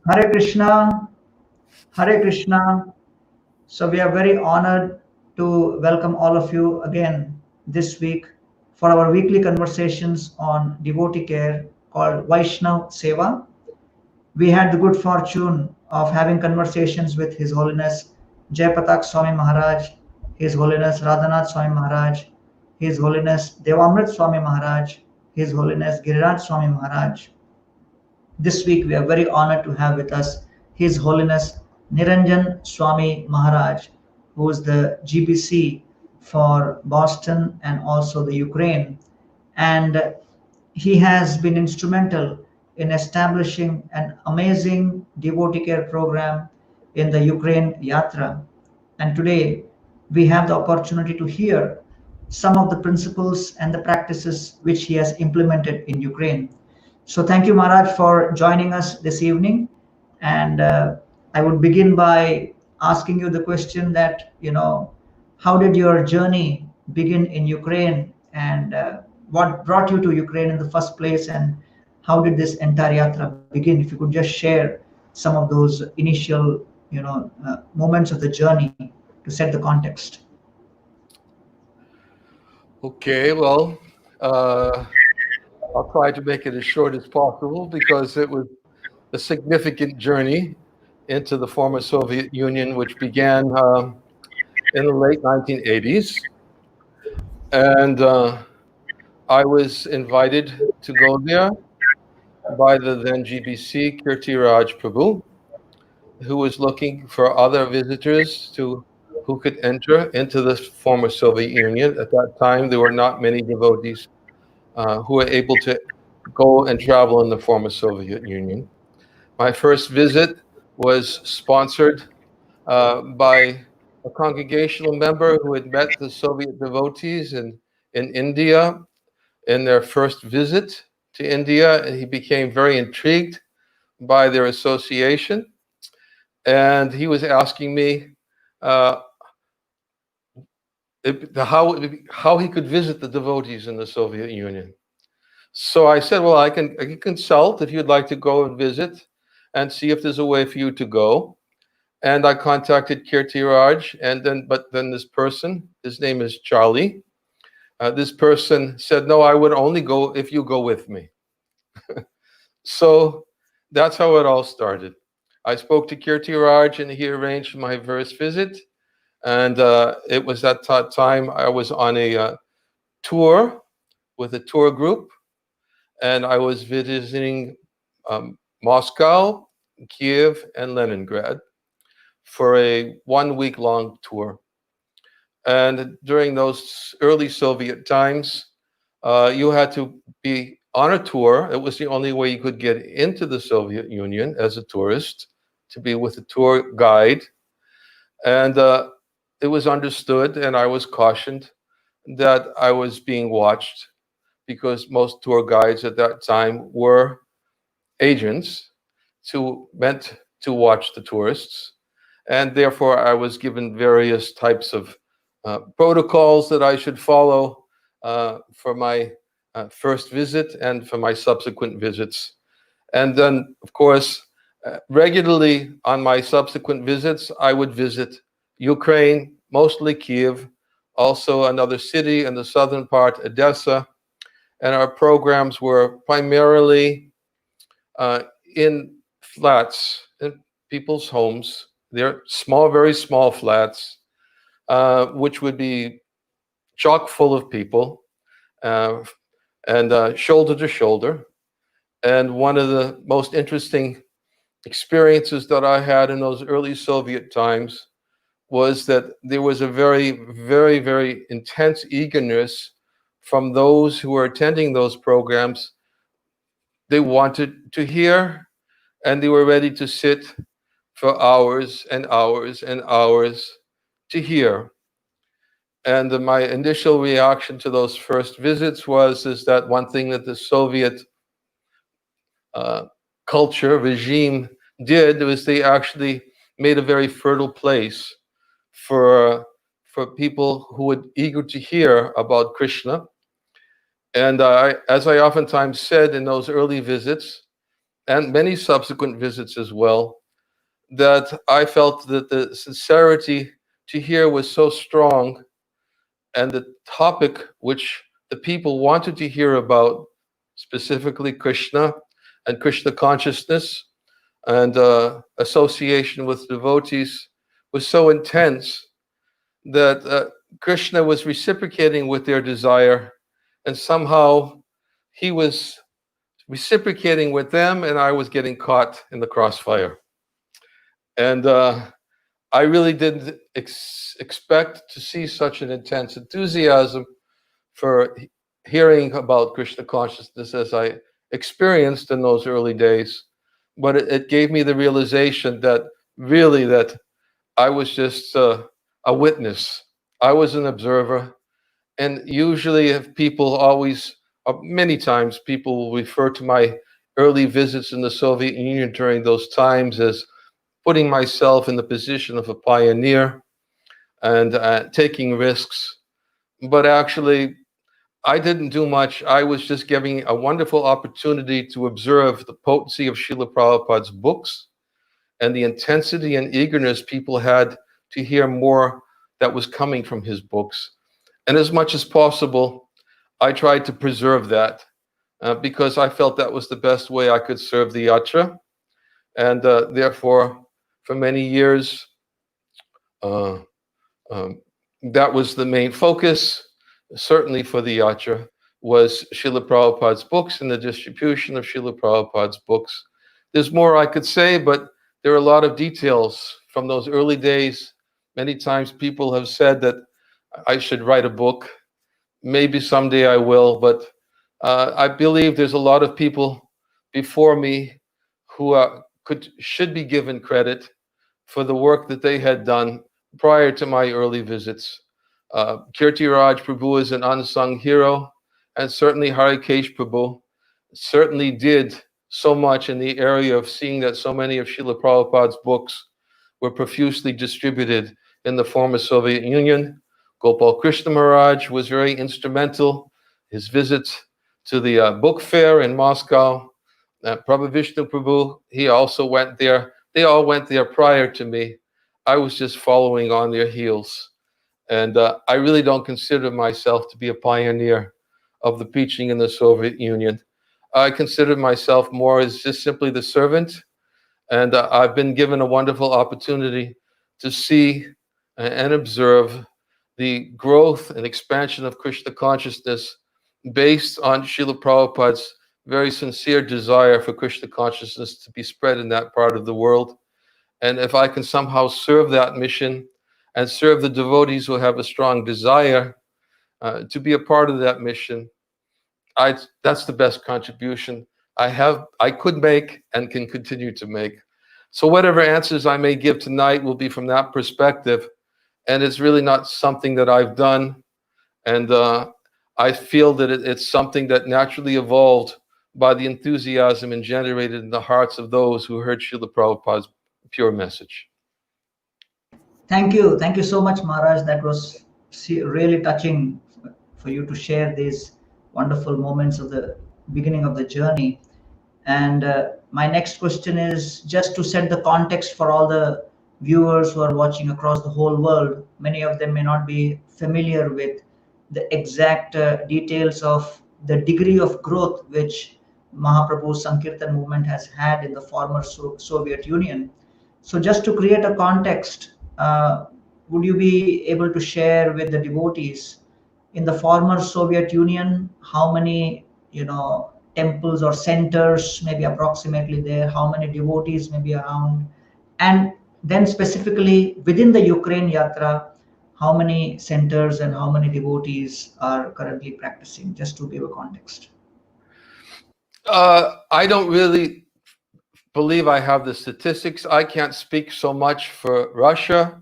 Hare Krishna, Hare Krishna. So we are very honored to welcome all of you again this week for our weekly conversations on devotee care called Vaishnava Seva. We had the good fortune of having conversations with His Holiness Jayapatak Swami Maharaj, His Holiness Radhanath Swami Maharaj, His Holiness Devamrit Swami Maharaj, His Holiness Giriraj Swami Maharaj. This week, we are very honored to have with us His Holiness Niranjana Swami Maharaj, who is the GBC for Boston and also the Ukraine. And he has been instrumental in establishing an amazing devotee care program in the Ukraine Yatra. And today, we have the opportunity to hear some of the principles and the practices which he has implemented in Ukraine. So thank you, Maharaj, for joining us this evening. And I would begin by asking you the question that, how did your journey begin in Ukraine, and what brought you to Ukraine in the first place, and how did this entire yatra begin? If you could just share some of those initial, moments of the journey to set the context. Okay, well, I'll try to make it as short as possible because it was a significant journey into the former Soviet Union, which began in the late 1980s. And I was invited to go there by the then GBC Kirti Raj Prabhu, who was looking for other visitors who could enter into the former Soviet Union. At that time, there were not many devotees who were able to go and travel in the former Soviet Union. My first visit was sponsored by a congregational member who had met the Soviet devotees in India in their first visit to India, and he became very intrigued by their association. And he was asking me how he could visit the devotees in the Soviet Union. So I said, well, I can consult if you'd like to go and visit and see if there's a way for you to go. And I contacted Kirti Raj, but then this person, his name is Charlie, this person said, no, I would only go if you go with me. So that's how it all started. I spoke to Kirti Raj and he arranged my first visit. And it was that time I was on a tour with a tour group. And I was visiting Moscow, Kiev, and Leningrad for a 1-week-long tour. And during those early Soviet times, you had to be on a tour. It was the only way you could get into the Soviet Union as a tourist, to be with a tour guide. And it was understood, and I was cautioned that I was being watched, because most tour guides at that time were agents meant to watch the tourists. And therefore, I was given various types of protocols that I should follow for my first visit and for my subsequent visits. And then, of course, regularly on my subsequent visits, I would visit Ukraine, mostly Kiev, also another city in the southern part, Odessa. And our programs were primarily in flats, in people's homes. They're small, very small flats, which would be chock full of people and shoulder to shoulder. And one of the most interesting experiences that I had in those early Soviet times was that there was a very, very, very intense eagerness from those who were attending those programs. They wanted to hear, and they were ready to sit for hours and hours and hours to hear. And my initial reaction to those first visits is that one thing that the Soviet regime did was they actually made a very fertile place for people who were eager to hear about Krishna. And as I oftentimes said in those early visits, and many subsequent visits as well, that I felt that the sincerity to hear was so strong, and the topic which the people wanted to hear about, specifically Krishna and Krishna consciousness and association with devotees, was so intense that Krishna was reciprocating with their desire, and somehow he was reciprocating with them, and I was getting caught in the crossfire. And I really didn't expect to see such an intense enthusiasm for hearing about Krishna consciousness as I experienced in those early days. But it gave me the realization that really that I was just a witness. I was an observer. And usually if people always, many times people will refer to my early visits in the Soviet Union during those times as putting myself in the position of a pioneer and taking risks. But actually, I didn't do much. I was just giving a wonderful opportunity to observe the potency of Srila Prabhupada's books and the intensity and eagerness people had to hear more that was coming from his books. And as much as possible, I tried to preserve that because I felt that was the best way I could serve the yatra. And therefore, for many years, uh, um, that was the main focus, certainly for the yatra, was Srila Prabhupada's books and the distribution of Srila Prabhupada's books. There's more I could say, but there are a lot of details from those early days. Many times people have said that I should write a book. Maybe someday I will, but I believe there's a lot of people before me who should be given credit for the work that they had done prior to my early visits. Kirti Raj Prabhu is an unsung hero, and certainly Harikesh Prabhu certainly did so much in the area of seeing that so many of Srila Prabhupada's books were profusely distributed in the former Soviet Union. Gopal Krishna Maharaj was very instrumental. His visits to the book fair in Moscow. Prabhu Vishnu Prabhu, he also went there. They all went there prior to me. I was just following on their heels. And I really don't consider myself to be a pioneer of the preaching in the Soviet Union. I consider myself more as just simply the servant. And I've been given a wonderful opportunity to see and observe the growth and expansion of Krishna consciousness based on Srila Prabhupada's very sincere desire for Krishna consciousness to be spread in that part of the world. And if I can somehow serve that mission and serve the devotees who have a strong desire to be a part of that mission, that's the best contribution I could make and can continue to make. So whatever answers I may give tonight will be from that perspective. And it's really not something that I've done. And I feel that it's something that naturally evolved by the enthusiasm and generated in the hearts of those who heard Srila Prabhupada's pure message. Thank you so much, Maharaj. That was really touching for you to share these wonderful moments of the beginning of the journey. And my next question is just to set the context for all the viewers who are watching across the whole world. Many of them may not be familiar with the exact details of the degree of growth which Mahaprabhu's Sankirtan movement has had in the former Soviet Union. So just to create a context, would you be able to share with the devotees in the former Soviet Union, how many, temples or centers maybe approximately there, how many devotees may be around, and then specifically within the Ukraine Yatra, how many centers and how many devotees are currently practicing, just to give a context. I don't really believe I have the statistics. I can't speak so much for Russia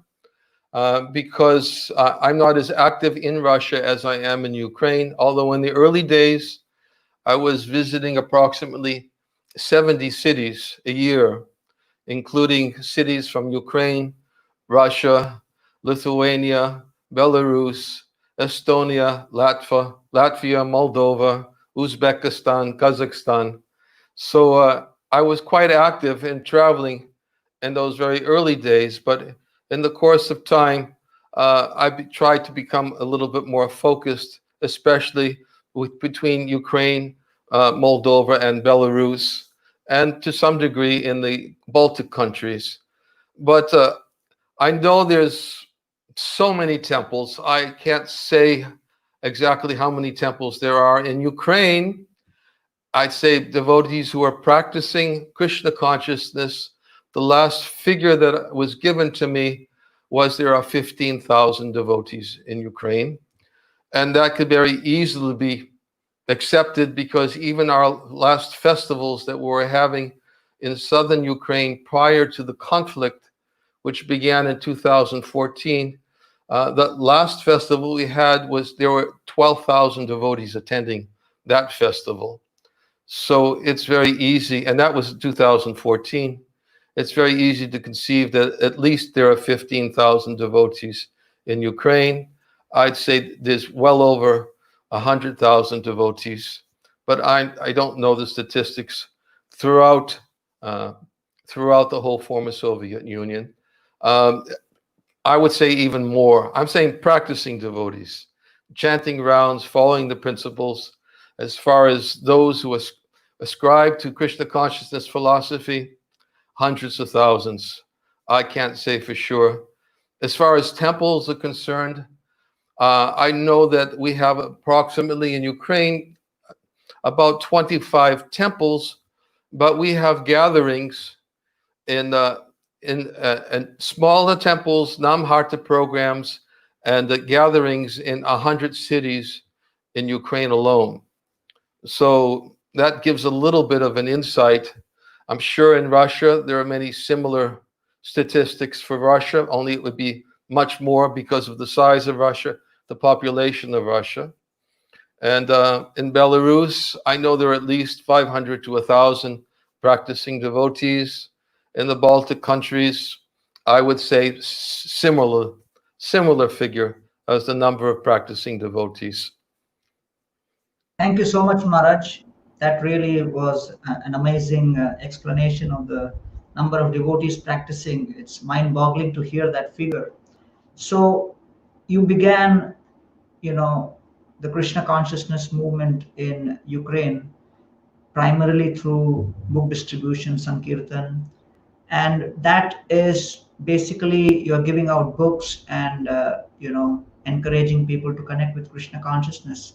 because I'm not as active in Russia as I am in Ukraine, although in the early days, I was visiting approximately 70 cities a year, including cities from Ukraine, Russia, Lithuania, Belarus, Estonia, Latvia, Moldova, Uzbekistan, Kazakhstan. So I was quite active in traveling in those very early days, but in the course of time, tried to become a little bit more focused, especially between Ukraine, Moldova, and Belarus, and to some degree in the Baltic countries. But I know there's so many temples. I can't say exactly how many temples there are in Ukraine. I'd say devotees who are practicing Krishna consciousness. The last figure that was given to me was there are 15,000 devotees in Ukraine. And that could very easily be accepted because even our last festivals that we were having in southern Ukraine prior to the conflict, which began in 2014, the last festival we had there were 12,000 devotees attending that festival. So it's very easy, and that was 2014. It's very easy to conceive that at least there are 15,000 devotees in Ukraine. I'd say there's well over 100,000 devotees, but I don't know the statistics throughout the whole former Soviet Union. I would say even more. I'm saying practicing devotees, chanting rounds, following the principles. As far as those who ascribe to Krishna consciousness philosophy, hundreds of thousands. I can't say for sure. As far as temples are concerned, I know that we have approximately in Ukraine about 25 temples, but we have gatherings in smaller temples, Namharta programs, and the gatherings in 100 cities in Ukraine alone. So that gives a little bit of an insight. I'm sure in Russia there are many similar statistics for Russia, only it would be much more because of the size of Russia, the population of Russia. And in Belarus, I know there are at least 500 to 1,000 practicing devotees. In the Baltic countries, I would say similar figure as the number of practicing devotees. Thank you so much, Maharaj. That really was an amazing explanation of the number of devotees practicing. It's mind-boggling to hear that figure. So you began, the Krishna consciousness movement in Ukraine primarily through book distribution, Sankirtan, and that is basically you're giving out books and encouraging people to connect with Krishna consciousness.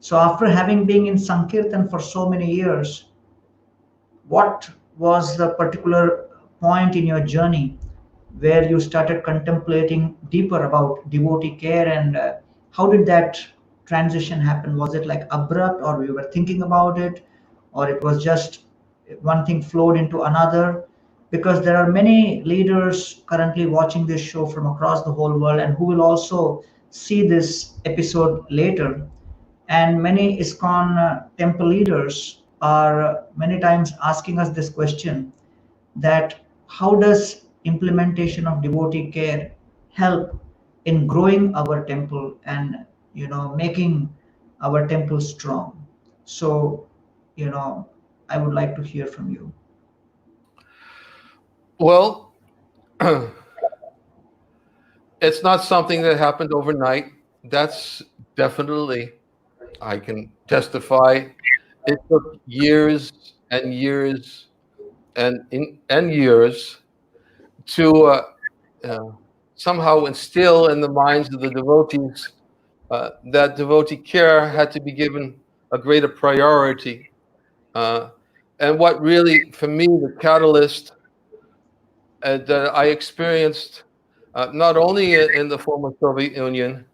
So after having been in Sankirtan for so many years, what was the particular point in your journey where you started contemplating deeper about devotee care, and how did that transition happen? Was it like abrupt, or you were thinking about it, or it was just one thing flowed into another? Because there are many leaders currently watching this show from across the whole world and who will also see this episode later, and many ISKCON temple leaders are many times asking us this question, that how does implementation of devotee care help in growing our temple and making our temple strong? So you know I would like to hear from you. Well, it's not something that happened overnight. That's definitely, I can testify. It took years and years and years to uh, somehow instill in the minds of the devotees that devotee care had to be given a greater priority. Uh, and what really, for me, the catalyst that I experienced, not only in the former Soviet Union,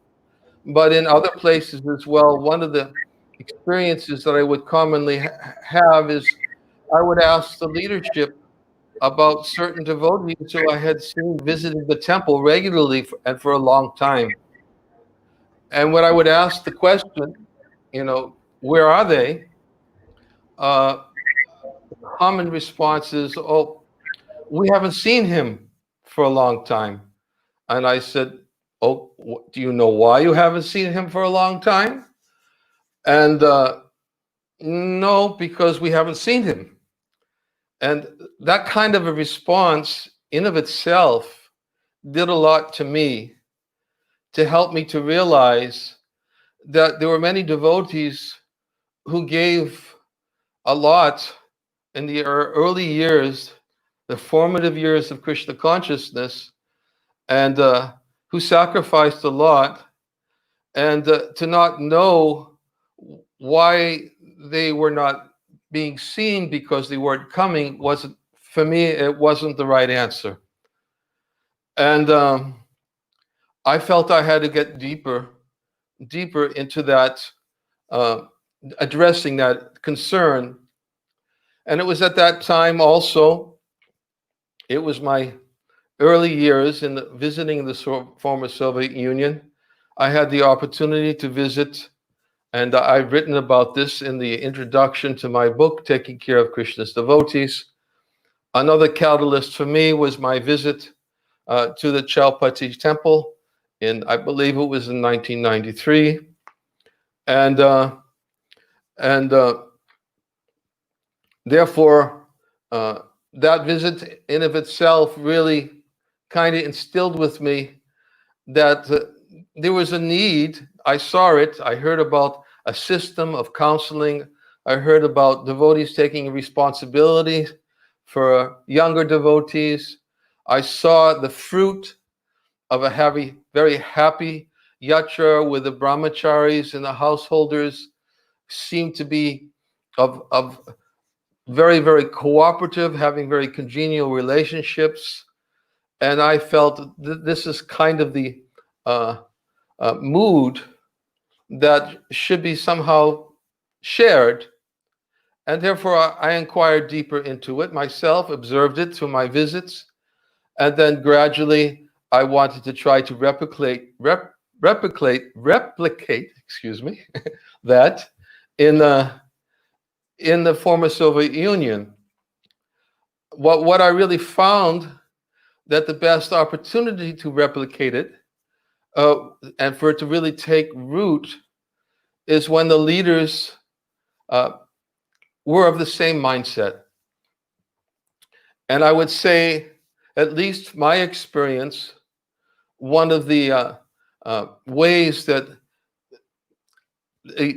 but in other places as well, one of the experiences that I would commonly have is I would ask the leadership about certain devotees who I had seen visiting the temple regularly and for a long time. And when I would ask the question, where are they? Uh, Common response is, oh, we haven't seen him for a long time. And I said, oh, do you know why you haven't seen him for a long time? And no, because we haven't seen him. And that kind of a response in of itself did a lot to me to help me to realize that there were many devotees who gave a lot in the early years, the formative years of Krishna consciousness, and who sacrificed a lot, and to not know why they were not being seen because they weren't coming wasn't, for me, it wasn't the right answer. And I felt I had to get deeper into that, addressing that concern. And it was at that time also, it was my early years in visiting the former Soviet Union. I had the opportunity to visit, and I've written about this in the introduction to my book, Taking Care of Krishna's Devotees. Another catalyst for me was my visit to the Chowpatty Temple I believe it was in 1993. And therefore, that visit in of itself really kind of instilled with me that there was a need. I saw it. I heard about a system of counseling. I heard about devotees taking responsibility for younger devotees. I saw the fruit of a very happy yatra where the brahmacharis and the householders seemed to be of very, very cooperative, having very congenial relationships. And I felt this is kind of the mood that should be somehow shared. And therefore, I inquired deeper into it myself, observed it through my visits, and then gradually I wanted to try to replicate, excuse me, that in the former Soviet Union. What I really found that the best opportunity to replicate it and for it to really take root is when the leaders were of the same mindset. And I would say, at least my experience, one of the ways that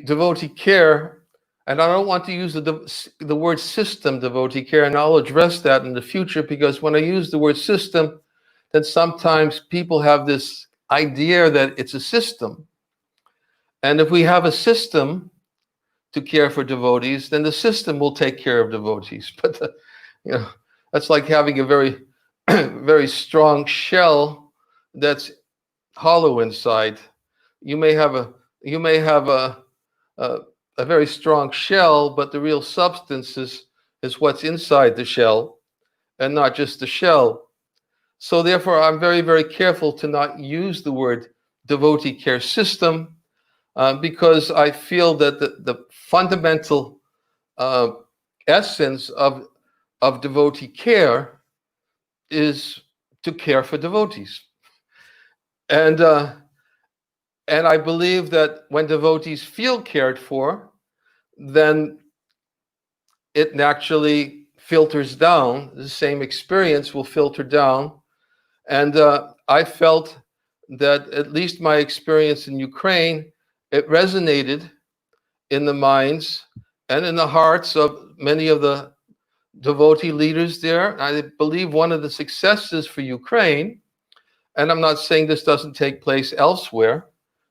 devotee care, and I don't want to use the word system devotee care, and I'll address that in the future, because when I use the word system, then sometimes people have this idea that it's a system. And if we have a system to care for devotees, then the system will take care of devotees. But that's like having a very, very strong shell that's hollow inside. You may have a very strong shell, but the real substance is what's inside the shell, and not just the shell. So therefore, I'm very, very careful to not use the word devotee care system, because I feel that the fundamental essence of devotee care is to care for devotees. And I believe that when devotees feel cared for, then it naturally filters down. The same experience will filter down. And I felt that, at least my experience in Ukraine, it resonated in the minds and in the hearts of many of the devotee leaders there. I believe one of the successes for Ukraine, and I'm not saying this doesn't take place elsewhere,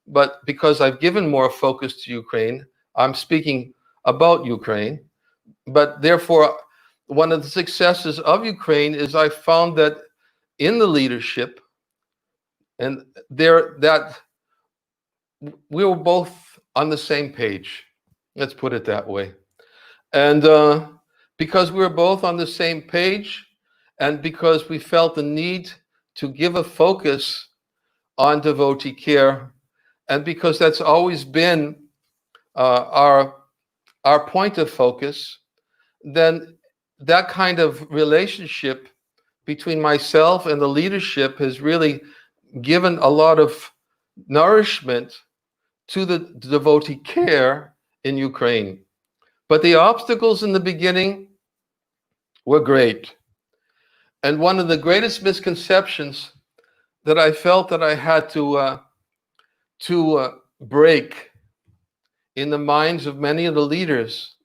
but because I've given more focus to Ukraine, I'm speaking about Ukraine. But therefore, one of the successes of Ukraine is I found that in the leadership, and that we were both on the same page. Let's put it that way. And because we were both on the same page, and because we felt the need to give a focus on devotee care, and because that's always been our point of focus, then that kind of relationship between myself and the leadership has really given a lot of nourishment to the devotee care in Ukraine. But the obstacles in the beginning were great. And one of the greatest misconceptions that I felt that I had to break in the minds of many of the leaders,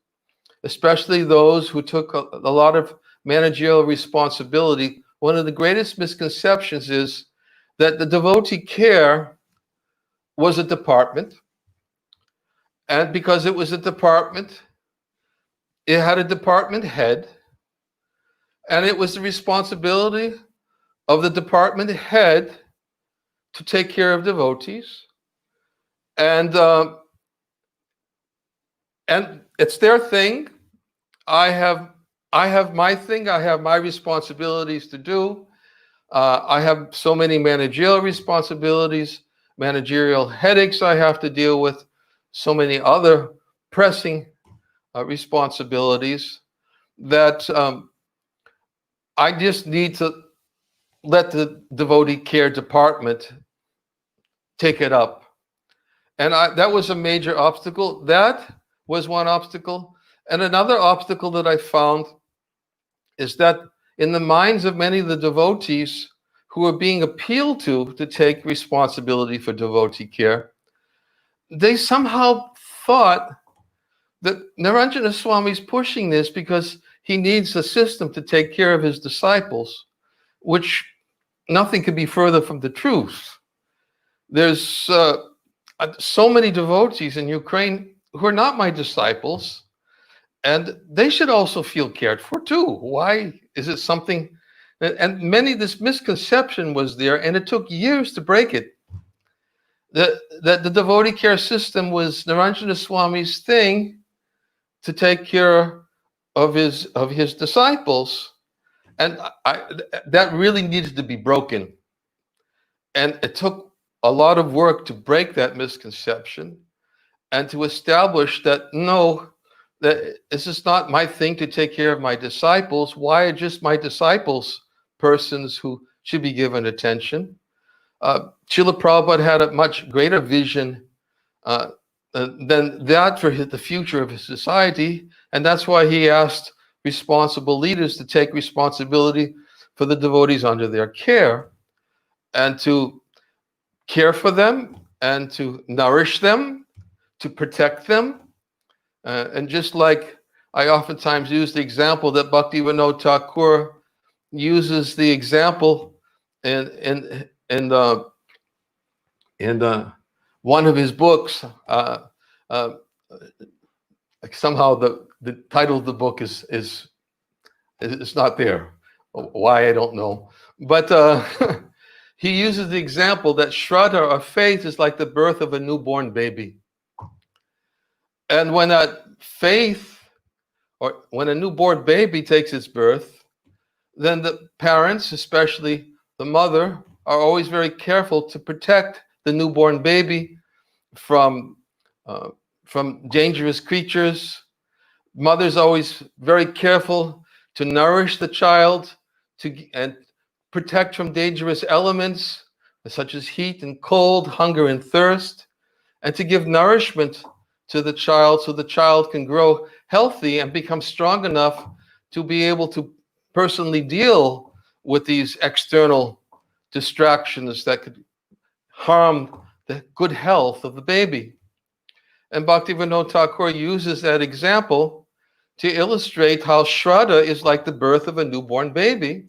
especially those who took a lot of managerial responsibility, one of the greatest misconceptions is that the devotee care was a department. And because it was a department, it had a department head, and it was the responsibility of the department head to take care of devotees. And it's their thing. I have my thing. I have my responsibilities to do. I have so many managerial responsibilities, managerial headaches I have to deal with, so many other pressing responsibilities that I just need to let the devotee care department take it up. And that was a major obstacle. That was one obstacle. And another obstacle that I found is that in the minds of many of the devotees who were being appealed to take responsibility for devotee care, they somehow thought that Niranjana Swami is pushing this because he needs a system to take care of his disciples, which nothing could be further from the truth. There's so many devotees in Ukraine who are not my disciples, and they should also feel cared for too. Why is it something? And many, this misconception was there, and it took years to break it. That the devotee care system was Niranjana Swami's thing to take care of his disciples, and that really needed to be broken. And it took a lot of work to break that misconception and to establish that no, that this is not my thing to take care of my disciples. Why are just my disciples persons who should be given attention? Srila Prabhupada had a much greater vision than that for the future of his society, and that's why he asked responsible leaders to take responsibility for the devotees under their care and to care for them and to nourish them, to protect them. And just like I oftentimes use the example that Bhaktivedanta Thakur uses the example in one of his books. Somehow the title of the book is not there. Why, I don't know. But he uses the example that Shraddha, or faith, is like the birth of a newborn baby. And when that faith, or when a newborn baby takes its birth, then the parents, especially the mother, are always very careful to protect the newborn baby from dangerous creatures. Mother's always very careful to nourish the child and protect from dangerous elements such as heat and cold, hunger and thirst, and to give nourishment to the child so the child can grow healthy and become strong enough to be able to personally deal with these external distractions that could harm the good health of the baby. And Bhaktivedanta Thakur uses that example to illustrate how Shraddha is like the birth of a newborn baby.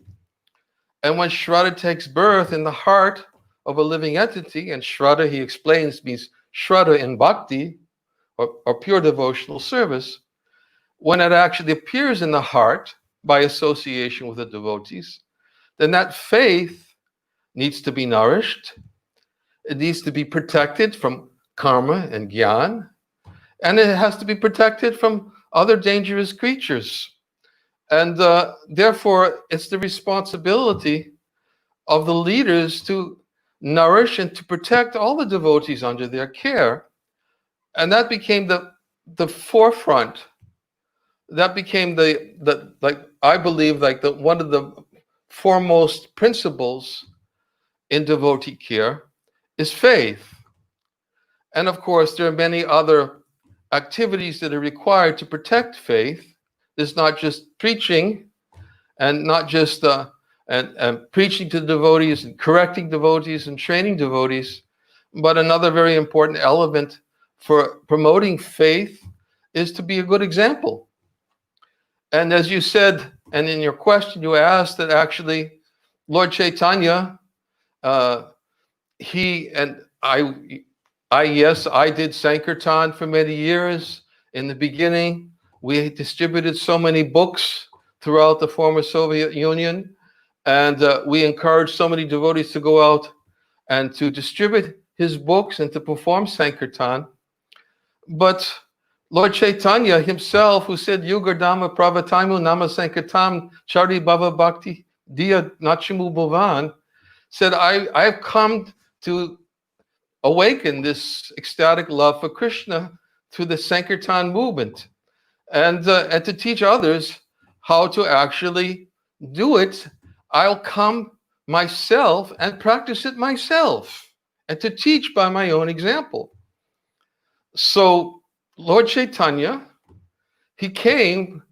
And when Shraddha takes birth in the heart of a living entity, and Shraddha, he explains, means Shraddha in Bhakti, or pure devotional service, when it actually appears in the heart by association with the devotees, then that faith needs to be nourished. It needs to be protected from karma and gyan, and it has to be protected from other dangerous creatures. And therefore, it's the responsibility of the leaders to nourish and to protect all the devotees under their care. And that became the forefront. That became I believe, one of the foremost principles in devotee care is faith. And of course, there are many other activities that are required to protect faith. There's not just preaching, and not just and preaching to devotees and correcting devotees and training devotees, but another very important element for promoting faith is to be a good example. And as you said, and in your question, you asked that actually Lord Chaitanya, he and yes, I did Sankirtan for many years. In the beginning, we distributed so many books throughout the former Soviet Union, and we encouraged so many devotees to go out and to distribute his books and to perform Sankirtan. But Lord Chaitanya himself, who said, Yuga Dhamma Pravataimu Nama Sankirtam Chari Bhava Bhakti Diya Nachimu Bhavan, said, I've come to awaken this ecstatic love for Krishna through the Sankirtan movement, and to teach others how to actually do it. I'll come myself and practice it myself, and to teach by my own example. So Lord Chaitanya, he came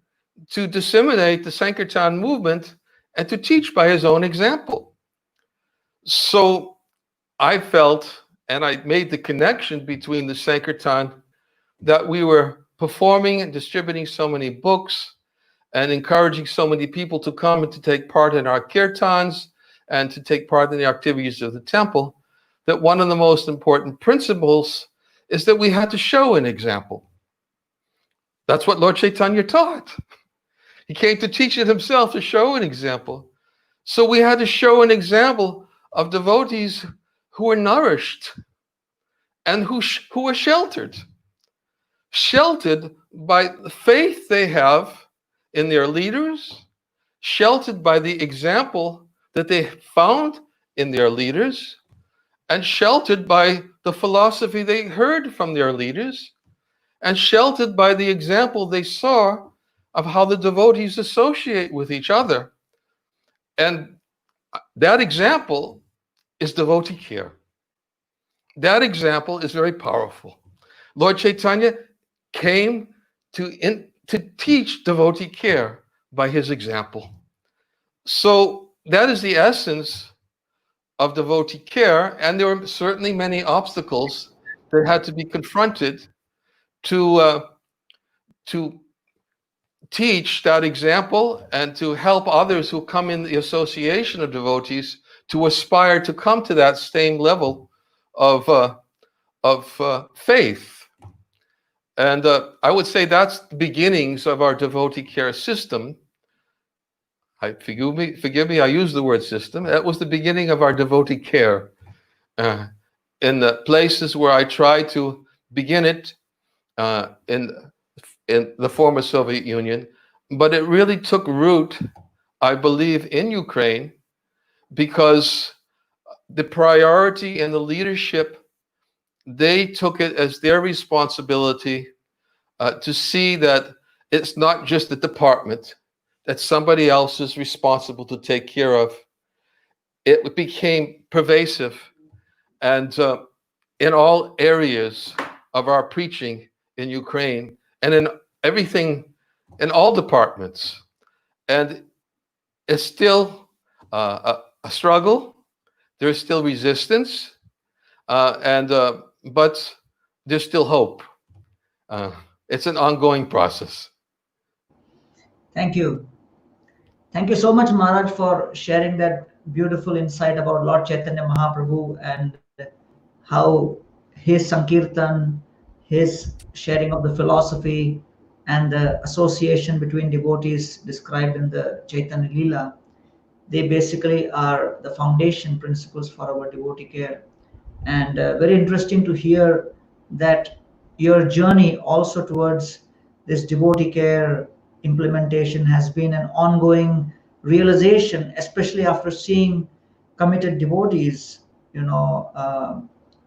to disseminate the Sankirtan movement and to teach by his own example. So I felt, and I made the connection between the Sankirtan, that we were performing and distributing so many books and encouraging so many people to come and to take part in our kirtans and to take part in the activities of the temple, that one of the most important principles is that we had to show an example. That's what Lord Chaitanya taught. He came to teach it himself, to show an example. So we had to show an example of devotees who were nourished and who were sheltered by the faith they have in their leaders, sheltered by the example that they found in their leaders, and sheltered by the philosophy they heard from their leaders, and sheltered by the example they saw of how the devotees associate with each other. And that example is devotee care. That example is very powerful. Lord Chaitanya came to teach devotee care by his example. So that is the essence of devotee care, and there were certainly many obstacles that had to be confronted to teach that example and to help others who come in the association of devotees to aspire to come to that same level of faith. And I would say that's the beginnings of our devotee care system. Forgive me, I use the word system. That was the beginning of our devotee care. In the places where I tried to begin it in the former Soviet Union, but it really took root, I believe, in Ukraine, because the priority and the leadership, they took it as their responsibility to see that it's not just the department, that somebody else is responsible to take care of. It became pervasive, and in all areas of our preaching in Ukraine, and in everything, in all departments. And it's still a struggle. There's still resistance, but there's still hope. It's an ongoing process. Thank you. Thank you so much, Maharaj, for sharing that beautiful insight about Lord Chaitanya Mahaprabhu and how his Sankirtan, his sharing of the philosophy, and the association between devotees described in the Chaitanya Leela, they basically are the foundation principles for our devotee care. And very interesting to hear that your journey also towards this devotee care implementation has been an ongoing realization, especially after seeing committed devotees,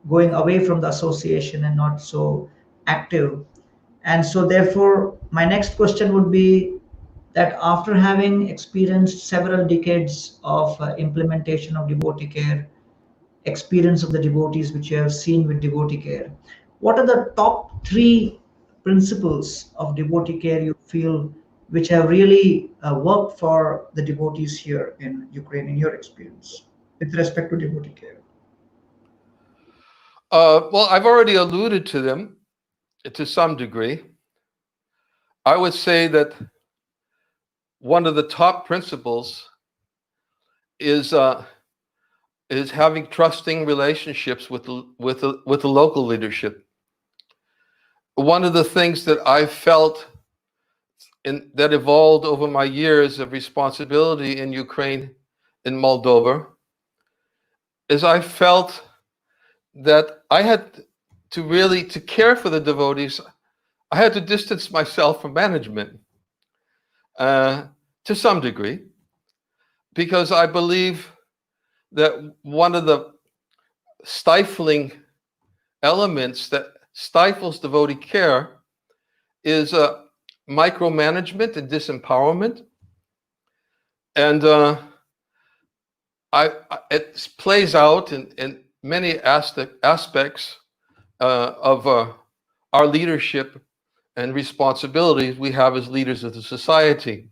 going away from the association and not so active. And so therefore my next question would be that after having experienced several decades of implementation of devotee care, experience of the devotees which you have seen with devotee care, what are the top three principles of devotee care you feel which have really worked for the devotees here in Ukraine, in your experience, with respect to devotee care? Well, I've already alluded to them to some degree. I would say that one of the top principles is having trusting relationships with the local leadership. One of the things that I felt that evolved over my years of responsibility in Ukraine, in Moldova, is I felt that I had to care for the devotees. I had to distance myself from management to some degree, because I believe that one of the stifling elements that stifles devotee care is micromanagement and disempowerment. And it plays out in many aspects of our leadership and responsibilities we have as leaders of the society.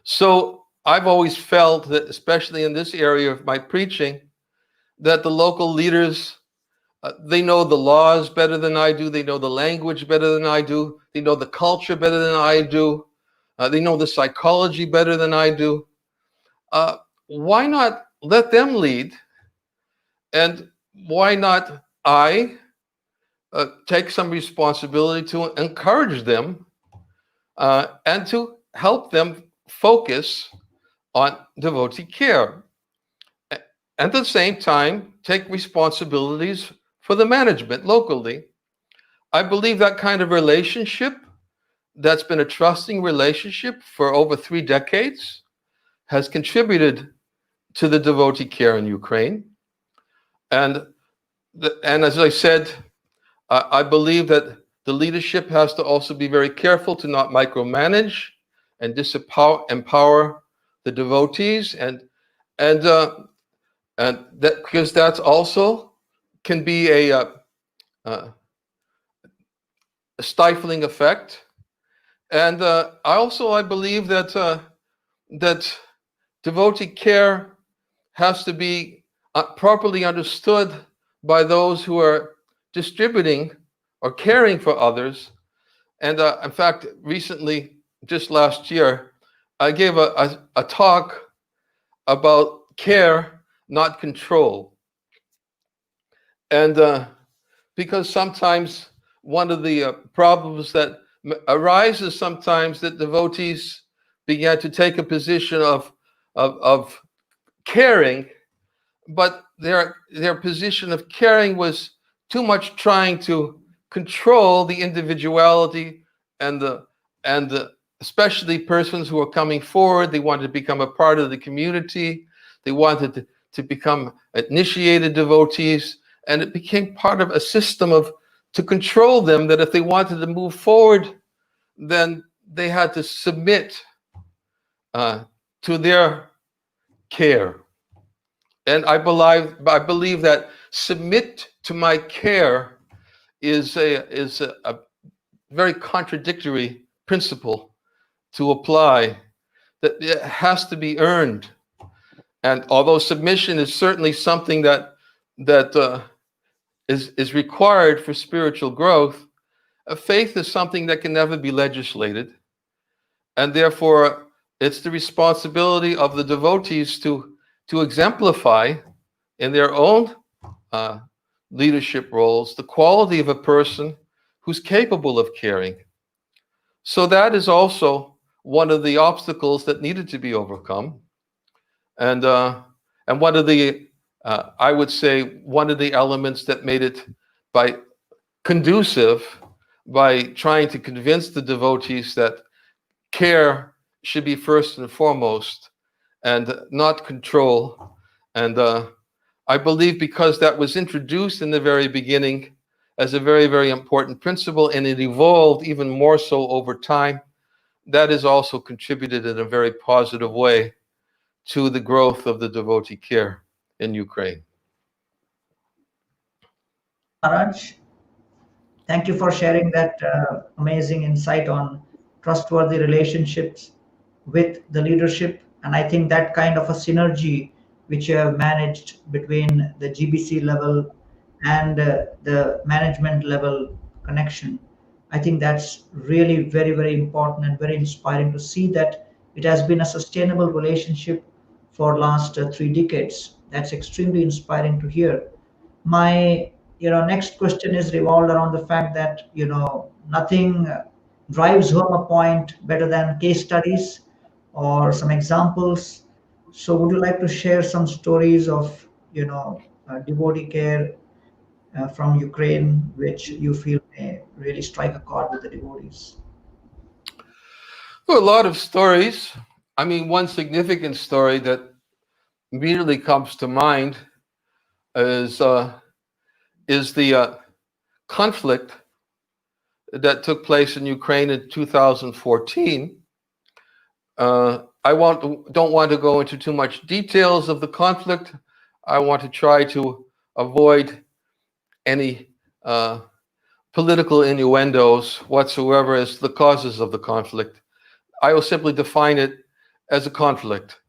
So I've always felt that, especially in this area of my preaching, that the local leaders, they know the laws better than I do. They know the language better than I do. They know the culture better than I do. They know the psychology better than I do. Why not let them lead? And why not I take some responsibility to encourage them and to help them focus on devotee care? At the same time, take responsibilities for the management locally. I believe that kind of relationship, that's been a trusting relationship for over 3 decades, has contributed to the devotee care in Ukraine. And as I said, I believe that the leadership has to also be very careful to not micromanage and empower the devotees, and that, because that's also can be a stifling effect. And I believe that that devotee care has to be properly understood by those who are distributing or caring for others. And in fact, recently, just last year, I gave a talk about care, not control. And because sometimes one of the problems that arises sometimes, that devotees began to take a position of caring, but their position of caring was too much trying to control the individuality and especially persons who are coming forward. They wanted to become a part of the community. They wanted to become initiated devotees, and it became part of a system to control them, that if they wanted to move forward, then they had to submit to their care. And I believe that submit to my care is a very contradictory principle to apply, that it has to be earned. And although submission is certainly something that is required for spiritual growth, faith is something that can never be legislated. And therefore, it's the responsibility of the devotees to exemplify in their own leadership roles the quality of a person who's capable of caring. So that is also one of the obstacles that needed to be overcome. And one of the, I would say, one of the elements that made it conducive by trying to convince the devotees that care should be first and foremost and not control. And I believe because that was introduced in the very beginning as a very, very important principle, and it evolved even more so over time, that has also contributed in a very positive way to the growth of the devotee care in Ukraine. Maharaj, thank you for sharing that amazing insight on trustworthy relationships with the leadership. And I think that kind of a synergy which you have managed between the GBC level and the management level connection, I think that's really very, very important and very inspiring to see that it has been a sustainable relationship for last 3 decades. That's extremely inspiring to hear. My next question is revolved around the fact that nothing drives home a point better than case studies or some examples. So would you like to share some stories of devotee care from Ukraine which you feel may really strike a chord with the devotees? Well, a lot of stories. I mean, one significant story that immediately comes to mind is the conflict that took place in Ukraine in 2014. Don't want to go into too much details of the conflict. I want to try to avoid any political innuendos whatsoever as the causes of the conflict. I will simply define it as a conflict.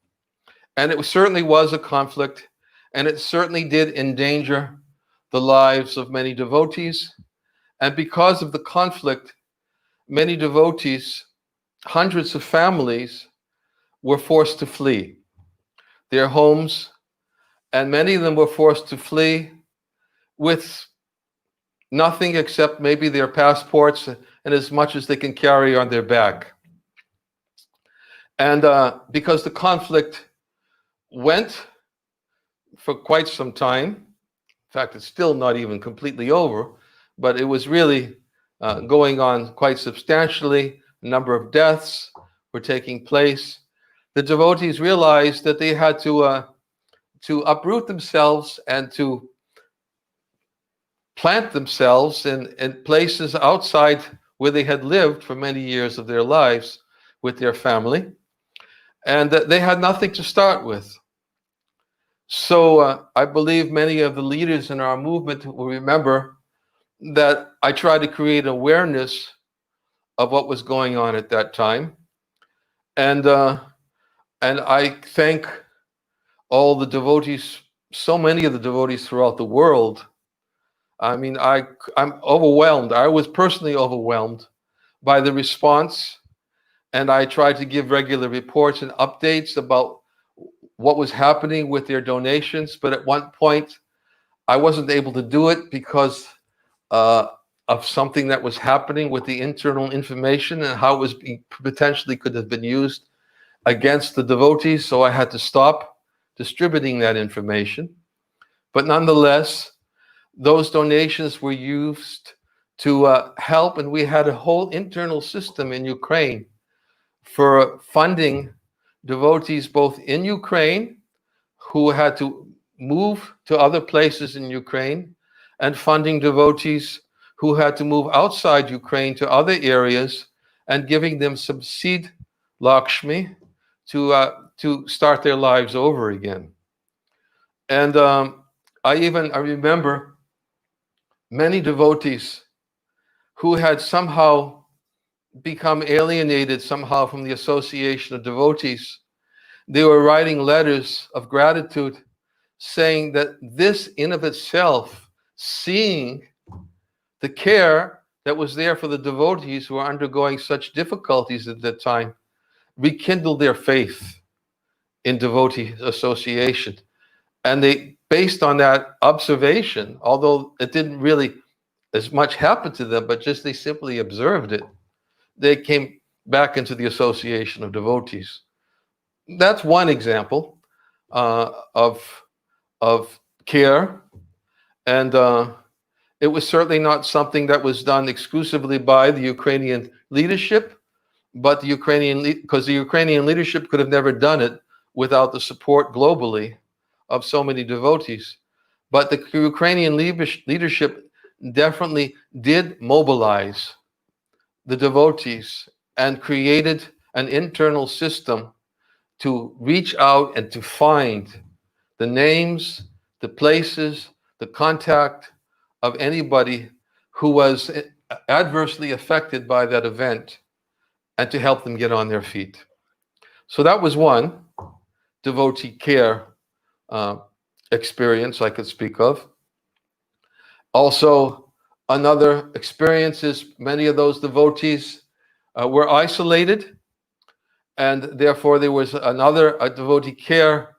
And it certainly was a conflict, and it certainly did endanger the lives of many devotees. And because of the conflict, many devotees, hundreds of families, were forced to flee their homes, and many of them were forced to flee with nothing except maybe their passports and as much as they can carry on their back. And because the conflict went for quite some time, in fact, it's still not even completely over, but it was really going on quite substantially. A number of deaths were taking place. The devotees realized that they had to uproot themselves and to plant themselves in places outside where they had lived for many years of their lives with their family, and that they had nothing to start with. So I believe many of the leaders in our movement will remember that I tried to create awareness of what was going on at that time. And I thank all the devotees, so many of the devotees throughout the world. I mean, I'm overwhelmed. I was personally overwhelmed by the response, and I tried to give regular reports and updates about what was happening with their donations. But at one point, I wasn't able to do it because of something that was happening with the internal information and how it was potentially could have been used against the devotees. So I had to stop distributing that information. But nonetheless, those donations were used to help, and we had a whole internal system in Ukraine for funding devotees both in Ukraine who had to move to other places in Ukraine, and funding devotees who had to move outside Ukraine to other areas, and giving them some seed Lakshmi to start their lives over again. And I remember many devotees who had somehow become alienated somehow from the association of devotees. They were writing letters of gratitude saying that this in of itself, seeing the care that was there for the devotees who were undergoing such difficulties at that time, rekindled their faith in devotee association. And they, based on that observation, although it didn't really as much happen to them, but just they simply observed it, they came back into the association of devotees. That's one example of care. And it was certainly not something that was done exclusively by the Ukrainian leadership, but because the Ukrainian leadership could have never done it without the support globally of so many devotees. But the Ukrainian leadership definitely did mobilize the devotees and created an internal system to reach out and to find the names, the places, the contact of anybody who was adversely affected by that event, and to help them get on their feet. So that was one devotee care experience I could speak of. Also, another experience is many of those devotees were isolated, and therefore there was a devotee care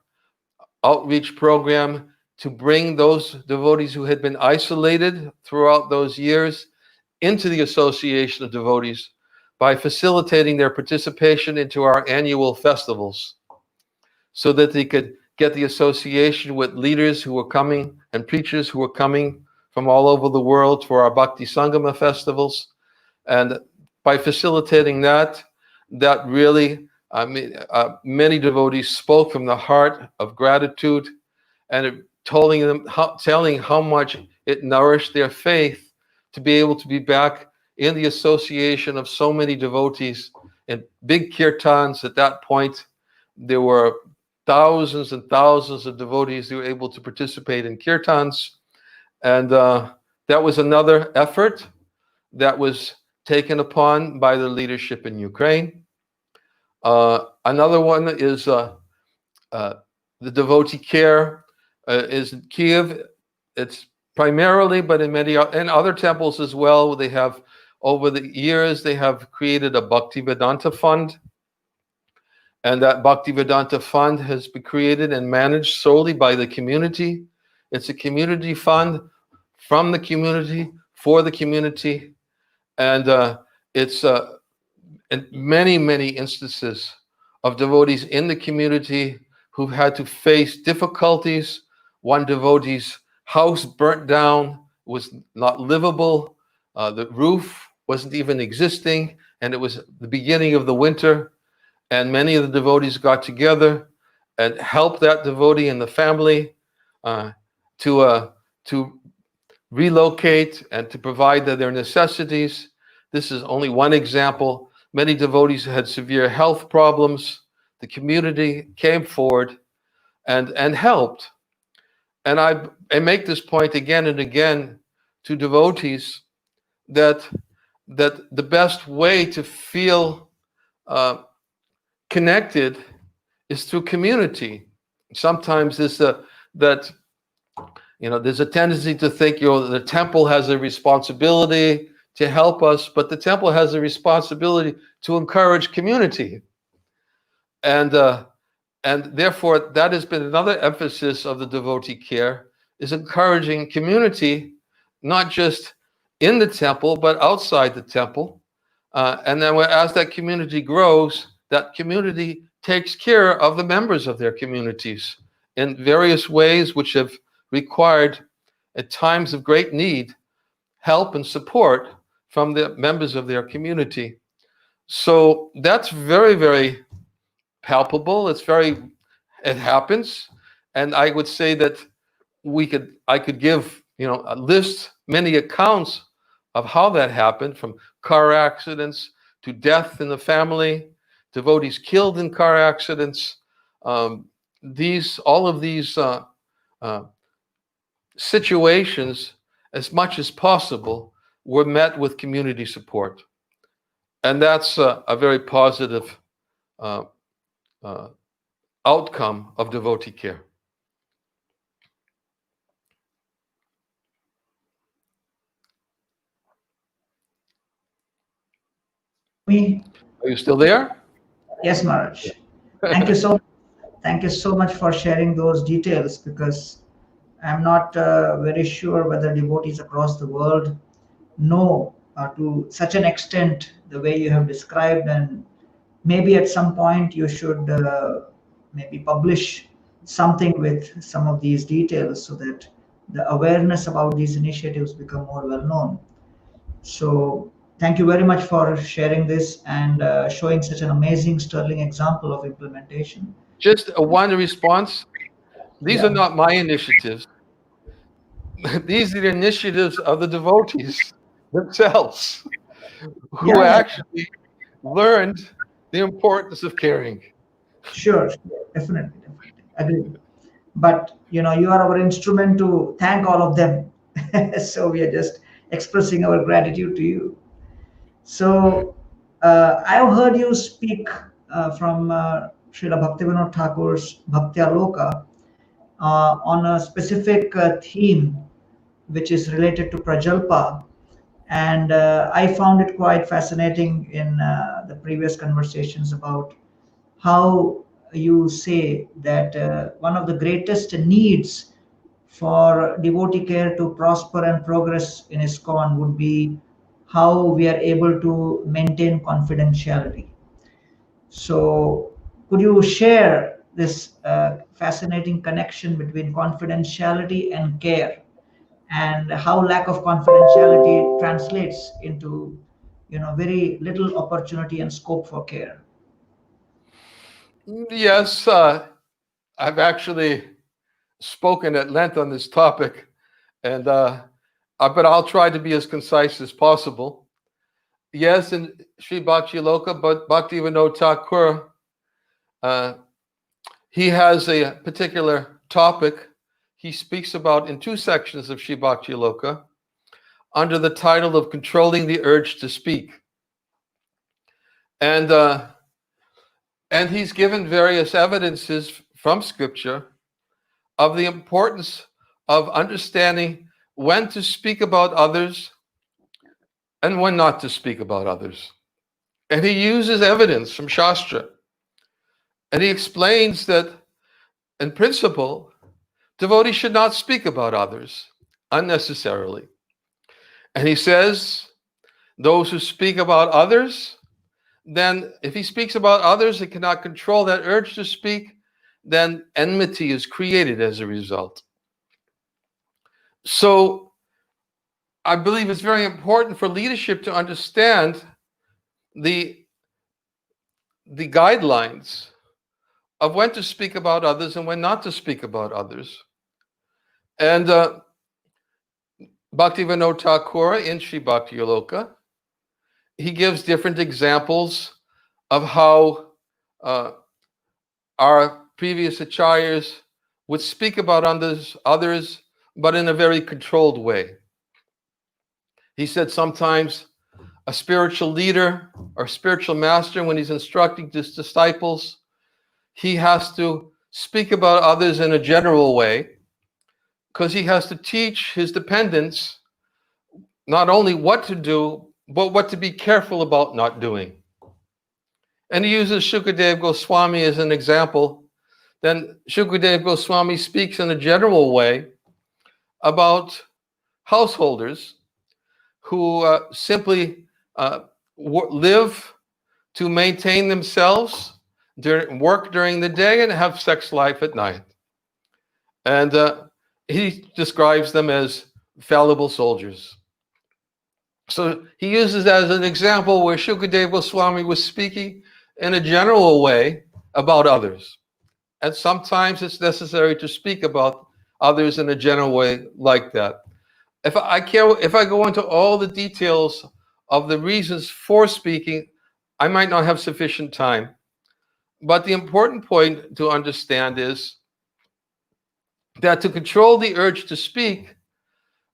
outreach program to bring those devotees who had been isolated throughout those years into the association of devotees by facilitating their participation into our annual festivals, so that they could get the association with leaders who were coming and preachers who were coming from all over the world for our Bhakti Sangama festivals. And by facilitating that really, many devotees spoke from the heart of gratitude, and telling how much it nourished their faith to be able to be back in the association of so many devotees in big kirtans. At that point, there were thousands and thousands of devotees who were able to participate in kirtans. And that was another effort that was taken upon by the leadership in Ukraine. Another one is the devotee care is in Kiev. It's primarily, but in many other temples as well, they have, over the years, they have created a Bhaktivedanta fund. And that Bhaktivedanta fund has been created and managed solely by the community. It's a community fund from the community for the community. And it's in many, many instances of devotees in the community who've had to face difficulties. One devotee's house burnt down, was not livable. The roof wasn't even existing, and it was the beginning of the winter. And many of the devotees got together and helped that devotee and the family to relocate and to provide their necessities. This is only one example. Many devotees had severe health problems. The community came forward and helped. And I make this point again and again to devotees that the best way to feel connected is through community. Sometimes there's a tendency to think the temple has a responsibility to help us, but the temple has a responsibility to encourage community. And therefore, that has been another emphasis of the devotee care, is encouraging community, not just in the temple, but outside the temple. And then as that community grows, that community takes care of the members of their communities in various ways, which have required, at times of great need, help and support from the members of their community. So that's very, very palpable. It happens. And I would say that I could give, a list, many accounts of how that happened, from car accidents to death in the family, devotees killed in car accidents. All of these situations, as much as possible, were met with community support. And that's a very positive outcome of devotee care. Me? Are you still there? Yes, Maharaj. Thank you so much for sharing those details, because I'm not very sure whether devotees across the world know to such an extent the way you have described, and maybe at some point you should maybe publish something with some of these details so that the awareness about these initiatives become more well known. So thank you very much for sharing this and showing such an amazing, sterling example of implementation. Just one response. These Yeah. are not my initiatives. These are the initiatives of the devotees themselves, who actually learned the importance of caring. Sure, definitely, agree. But you are our instrument to thank all of them. So we are just expressing our gratitude to you. So I've heard you speak from Srila Bhaktivinoda Thakur's Bhakti Aloka on a specific theme which is related to Prajalpa. And I found it quite fascinating in the previous conversations about how you say that one of the greatest needs for devotee care to prosper and progress in ISKCON would be how we are able to maintain confidentiality. So, could you share this fascinating connection between confidentiality and care, and how lack of confidentiality translates into, very little opportunity and scope for care? Yes, I've actually spoken at length on this topic, and but I'll try to be as concise as possible. Yes, in Sri Bhakti Loka, but Bhaktivinoda Thakur, he has a particular topic he speaks about in two sections of Sri Bhakti Loka under the title of Controlling the Urge to Speak. And he's given various evidences from scripture of the importance of understanding when to speak about others and when not to speak about others. And he uses evidence from Shastra. And he explains that, in principle, devotees should not speak about others unnecessarily. And he says, those who speak about others, then if he speaks about others and cannot control that urge to speak, then enmity is created as a result. So I believe it's very important for leadership to understand the guidelines of when to speak about others and when not to speak about others. And Bhaktivinoda Thakur in Sri Bhakti Aloka, he gives different examples of how our previous acharyas would speak about others, but in a very controlled way. He said sometimes a spiritual leader or spiritual master, when he's instructing his disciples, he has to speak about others in a general way because he has to teach his dependents not only what to do, but what to be careful about not doing. And he uses Shukadev Goswami as an example. Then Shukadev Goswami speaks in a general way about householders who simply live to maintain themselves, work during the day, and have sex life at night. And he describes them as fallible soldiers. So he uses that as an example where Shukadev Goswami was speaking in a general way about others. And sometimes it's necessary to speak about others in a general way like that. If I go into all the details of the reasons for speaking, I might not have sufficient time. But the important point to understand is that to control the urge to speak,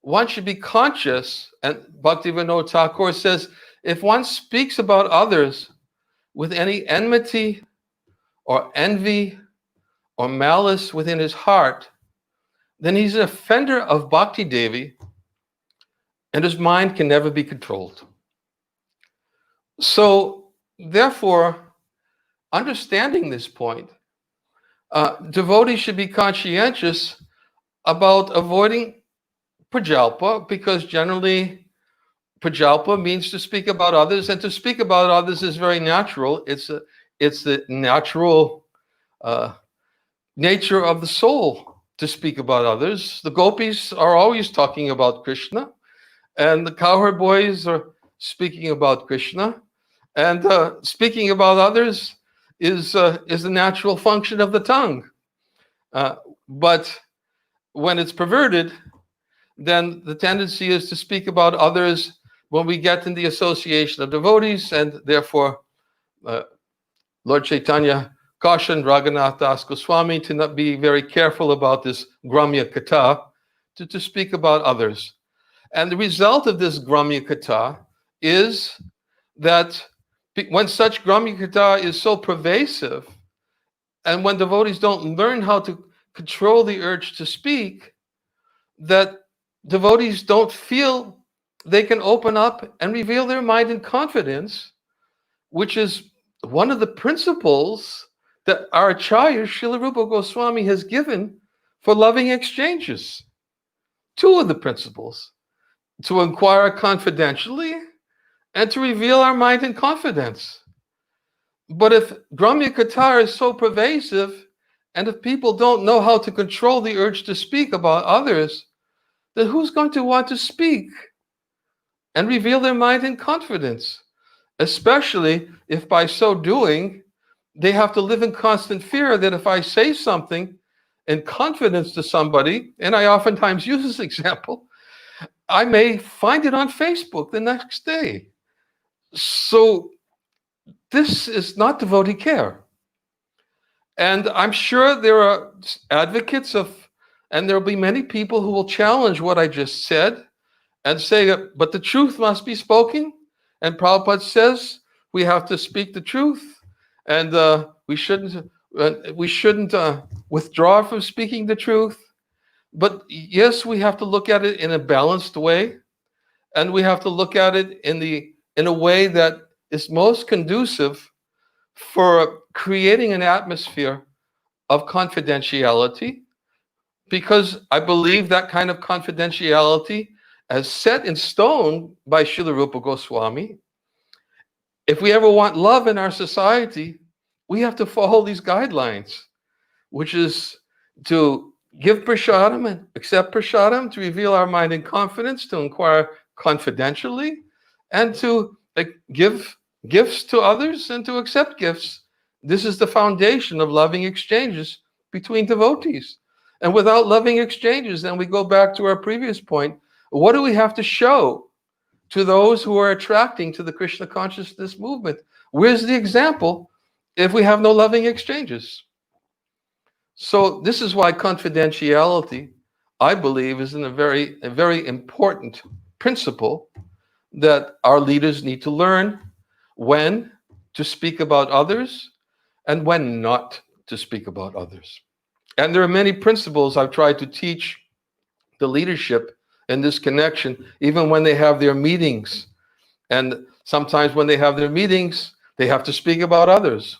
one should be conscious, and Bhaktivinoda Thakur says, if one speaks about others with any enmity or envy or malice within his heart, then he's an offender of Bhakti Devi, and his mind can never be controlled. So, therefore, understanding this point, devotees should be conscientious about avoiding prajalpa, because generally prajalpa means to speak about others, and to speak about others is very natural. It's the natural nature of the soul to speak about others. The gopis are always talking about Krishna, and the cowherd boys are speaking about Krishna, and speaking about others is the natural function of the tongue. But when it's perverted, then the tendency is to speak about others when we get in the association of devotees, and therefore Lord Chaitanya cautioned Raghunath Das Goswami to not be very careful about this Gramya Katha, to speak about others. And the result of this Gramya Katha is that When such Brahmikata is so pervasive, and when devotees don't learn how to control the urge to speak, that devotees don't feel they can open up and reveal their mind in confidence, which is one of the principles that our Acharya Srila Rupa Goswami has given for loving exchanges. Two of the principles: to inquire confidentially and to reveal our mind in confidence. But if Gramya Katar is so pervasive, and if people don't know how to control the urge to speak about others, then who's going to want to speak and reveal their mind in confidence? Especially if by so doing, they have to live in constant fear that if I say something in confidence to somebody, and I oftentimes use this example, I may find it on Facebook the next day. So this is not devotee care. And I'm sure there are advocates of, and there will be many people who will challenge what I just said and say, but the truth must be spoken. And Prabhupada says we have to speak the truth, and we shouldn't withdraw from speaking the truth. But yes, we have to look at it in a balanced way, and we have to look at it in a way that is most conducive for creating an atmosphere of confidentiality, because I believe that kind of confidentiality, as set in stone by Srila Rupa Goswami, if we ever want love in our society, we have to follow these guidelines, which is to give prasadam and accept prasadam, to reveal our mind in confidence, to inquire confidentially, and to give gifts to others and to accept gifts. This is the foundation of loving exchanges between devotees. And without loving exchanges, then we go back to our previous point. What do we have to show to those who are attracting to the Krishna consciousness movement? Where's the example if we have no loving exchanges? So this is why confidentiality, I believe, is a very important principle that our leaders need to learn when to speak about others and when not to speak about others. And there are many principles I've tried to teach the leadership in this connection, even when they have their meetings. And sometimes when they have their meetings, they have to speak about others.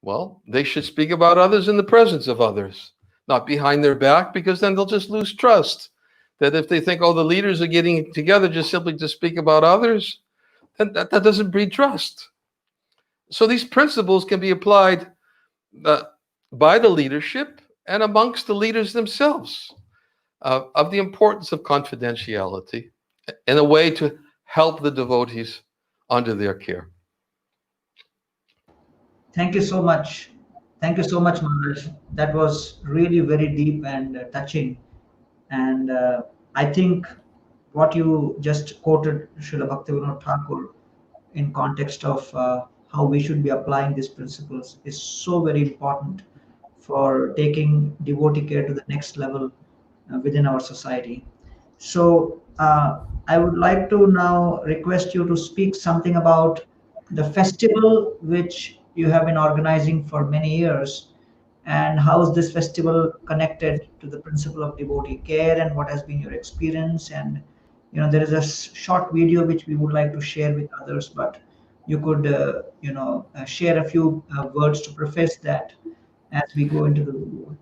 Well, they should speak about others in the presence of others, not behind their back, because then they'll just lose trust. That if they think, oh, the leaders are getting together just simply to speak about others, then that doesn't breed trust. So these principles can be applied by the leadership and amongst the leaders themselves, of the importance of confidentiality in a way to help the devotees under their care. Thank you so much. Thank you so much, Maharaj. That was really very deep and touching. And I think what you just quoted, Srila Bhaktivinoda Thakur, in context of how we should be applying these principles, is so very important for taking devotee care to the next level within our society. So I would like to now request you to speak something about the festival which you have been organizing for many years, and how is this festival connected to the principle of devotee care, and what has been your experience. And there is a short video which we would like to share with others, but you could share a few words to preface that as we go into the video.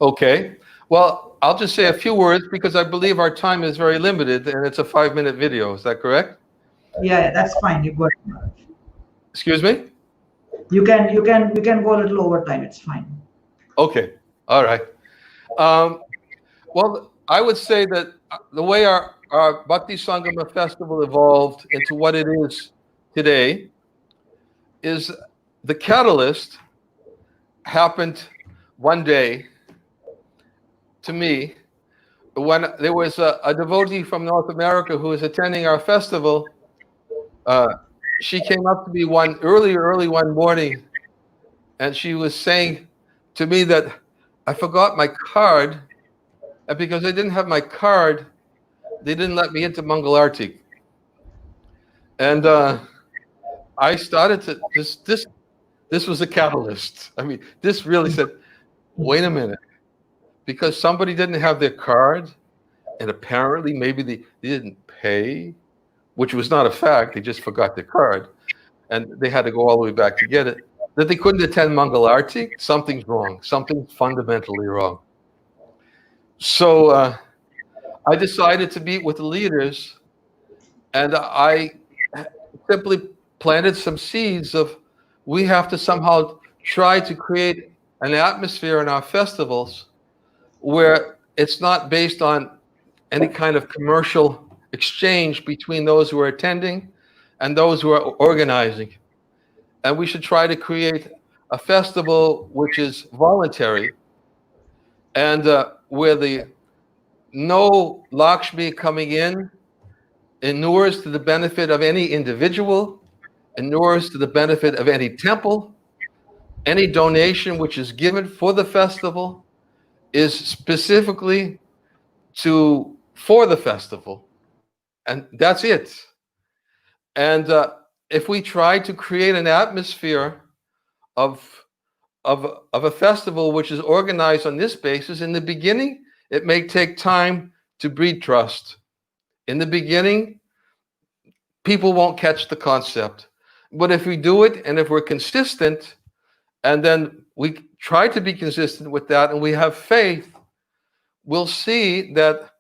Okay. Well, I'll just say a few words because I believe our time is very limited and it's a 5-minute video. Is that correct? Yeah, that's fine. You go ahead, Maharaj. Excuse me? You can go a little over time. It's fine. Okay. All right. Well, I would say that the way our Bhakti Sangama festival evolved into what it is today is the catalyst happened one day to me when there was a devotee from North America who was attending our festival. She came up to me early one morning, and she was saying to me that I forgot my card, and because I didn't have my card, they didn't let me into Mangalarti. And I started to this was a catalyst. I mean, this really said, wait a minute, because somebody didn't have their card, and apparently maybe they didn't pay, which was not a fact. They just forgot their card, and they had to go all the way back to get it. That they couldn't attend Mangal Arati, something's wrong. Something's fundamentally wrong. So I decided to meet with the leaders, and I simply planted some seeds of, we have to somehow try to create an atmosphere in our festivals where it's not based on any kind of commercial exchange between those who are attending and those who are organizing. And we should try to create a festival which is voluntary, and where the no Lakshmi coming in inures to the benefit of any individual, inures to the benefit of any temple. Any donation which is given for the festival is specifically for the festival, and that's it. And if we try to create an atmosphere of a festival which is organized on this basis, in the beginning, it may take time to breed trust. In the beginning, people won't catch the concept. But if we do it, and if we're consistent, and then we try to be consistent with that, and we have faith, we'll see that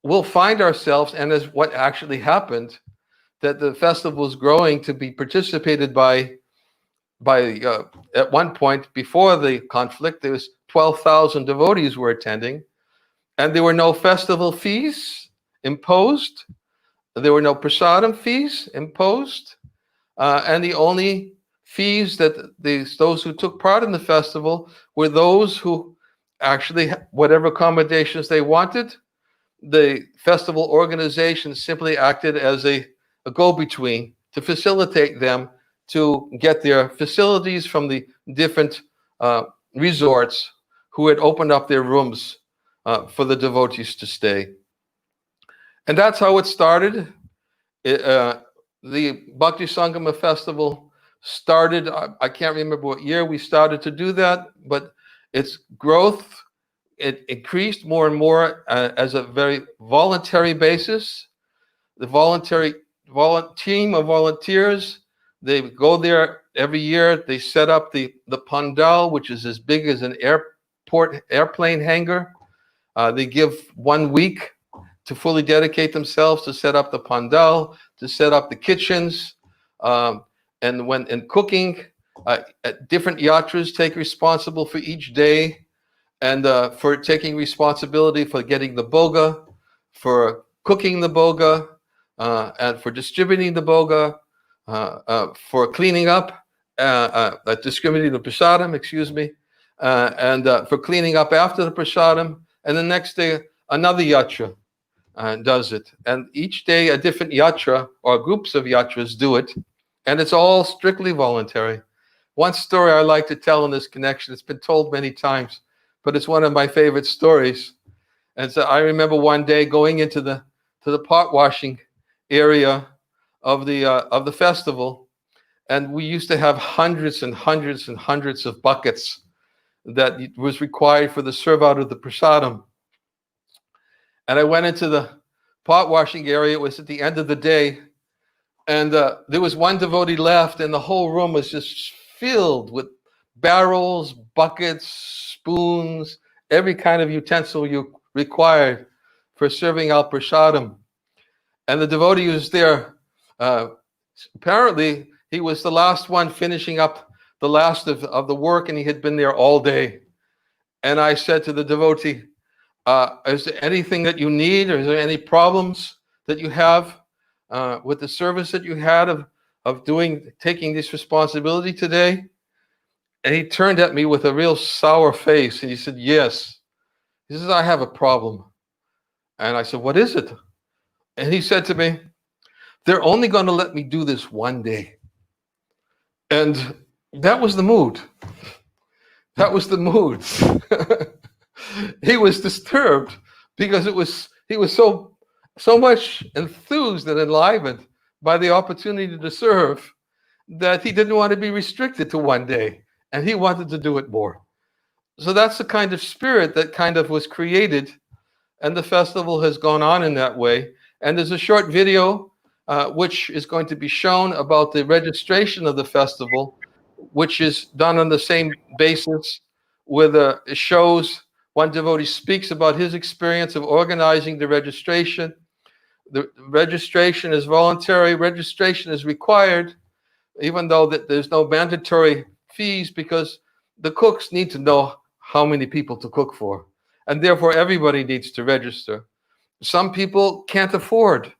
we'll find ourselves, and as what actually happened, that the festival is growing to be participated by at one point before the conflict, there was 12,000 devotees were attending, and there were no festival fees imposed. There were no prasadam fees imposed, and the only fees that those who took part in the festival were those who actually, whatever accommodations they wanted, the festival organization simply acted as a go-between to facilitate them to get their facilities from the different resorts who had opened up their rooms for the devotees to stay. And that's how it started. The Bhakti Sangama Festival started, I can't remember what year we started to do that, but its growth, it increased more and more as a very voluntary basis. The team of volunteers, they go there every year. They set up the pandal, which is as big as an airplane hangar. They give 1 week to fully dedicate themselves to set up the pandal, to set up the kitchens, and when in cooking, different yatras take responsible for each day, and for taking responsibility for getting the boga, for cooking the boga, and for distributing the boga, for cleaning up, distributing the prasadam, and for cleaning up after the prasadam, and the next day another yatra does it. And each day a different yatra or groups of yatras do it, and it's all strictly voluntary. One story I like to tell in this connection, it's been told many times, but it's one of my favorite stories. And so I remember one day going into the pot washing area of the festival, and we used to have hundreds and hundreds and hundreds of buckets that was required for the serve out of the prasadam. And I went into the pot washing area. It was at the end of the day, and there was one devotee left, and the whole room was just filled with barrels, buckets, spoons, every kind of utensil you required for serving out prasadam. And the devotee who was there, apparently he was the last one finishing up the last of the work, and he had been there all day. And I said to the devotee, is there anything that you need, or is there any problems that you have with the service that you had of taking this responsibility today? And he turned at me with a real sour face, and he said, yes. He says, I have a problem. And I said, what is it? And he said to me, they're only going to let me do this one day. And that was the mood. That was the mood. He was disturbed because he was so much enthused and enlivened by the opportunity to serve that he didn't want to be restricted to one day, and he wanted to do it more. So that's the kind of spirit that kind of was created, and the festival has gone on in that way. And there's a short video which is going to be shown about the registration of the festival, which is done on the same basis with it shows one devotee speaks about his experience of organizing the registration. The registration is voluntary. Registration is required, even though there's no mandatory fees, because the cooks need to know how many people to cook for, and therefore everybody needs to register. Some people can't afford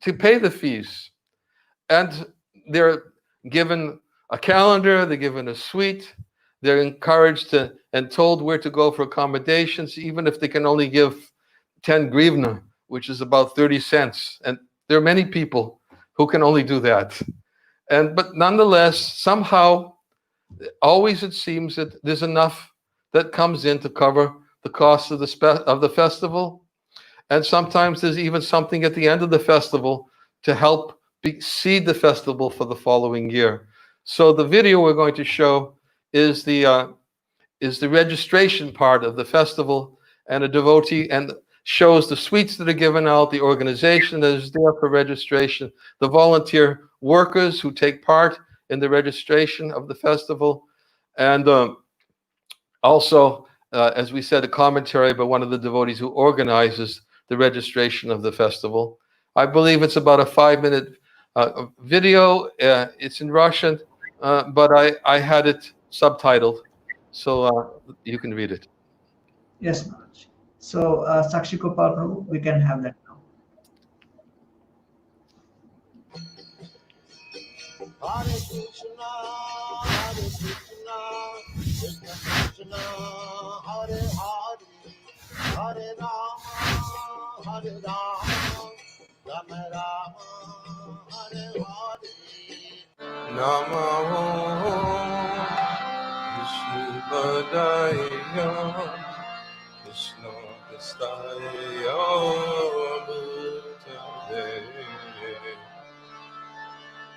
to pay the fees, and they're given a calendar, they're given a suite, they're encouraged and told where to go for accommodations, even if they can only give 10 grivna, which is about 30 cents. And there are many people who can only do that. But nonetheless, somehow, always it seems that there's enough that comes in to cover the cost of the festival. And sometimes there's even something at the end of the festival to help seed the festival for the following year. So the video we're going to show is the registration part of the festival, and a devotee, and shows the sweets that are given out, the organization that is there for registration, the volunteer workers who take part in the registration of the festival, and also, as we said, a commentary by one of the devotees who organizes the registration of the festival. I believe it's about a 5-minute video. It's in Russian, but I had it subtitled, so you can read it. Yes, Maharaj. So, Sakshi Gopal Prabhu, we can have that now. Hare Krishna, Krishna Krishna, Hare Hare, Hare Rama, Hare Rama, Rama Rama, Hare Hare. Namo Vishnupadaya Krishna Kristaya Bhutale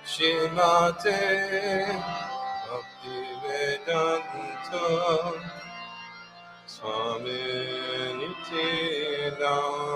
Shrimate Bhaktivedanta Swami Niranjana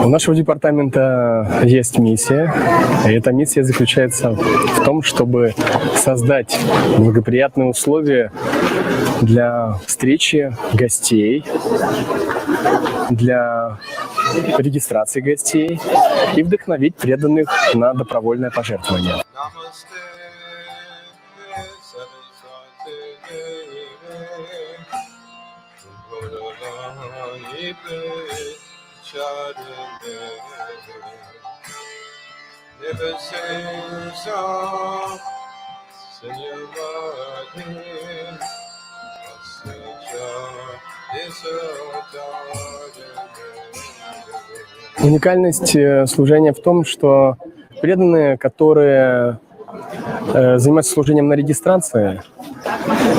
У нашего департамента есть миссия, и эта миссия заключается в том, чтобы создать благоприятные условия для встречи гостей, для регистрации гостей и вдохновить преданных на добровольное пожертвование. Уникальность служения в том, что преданные, которые занимаются служением на регистрации,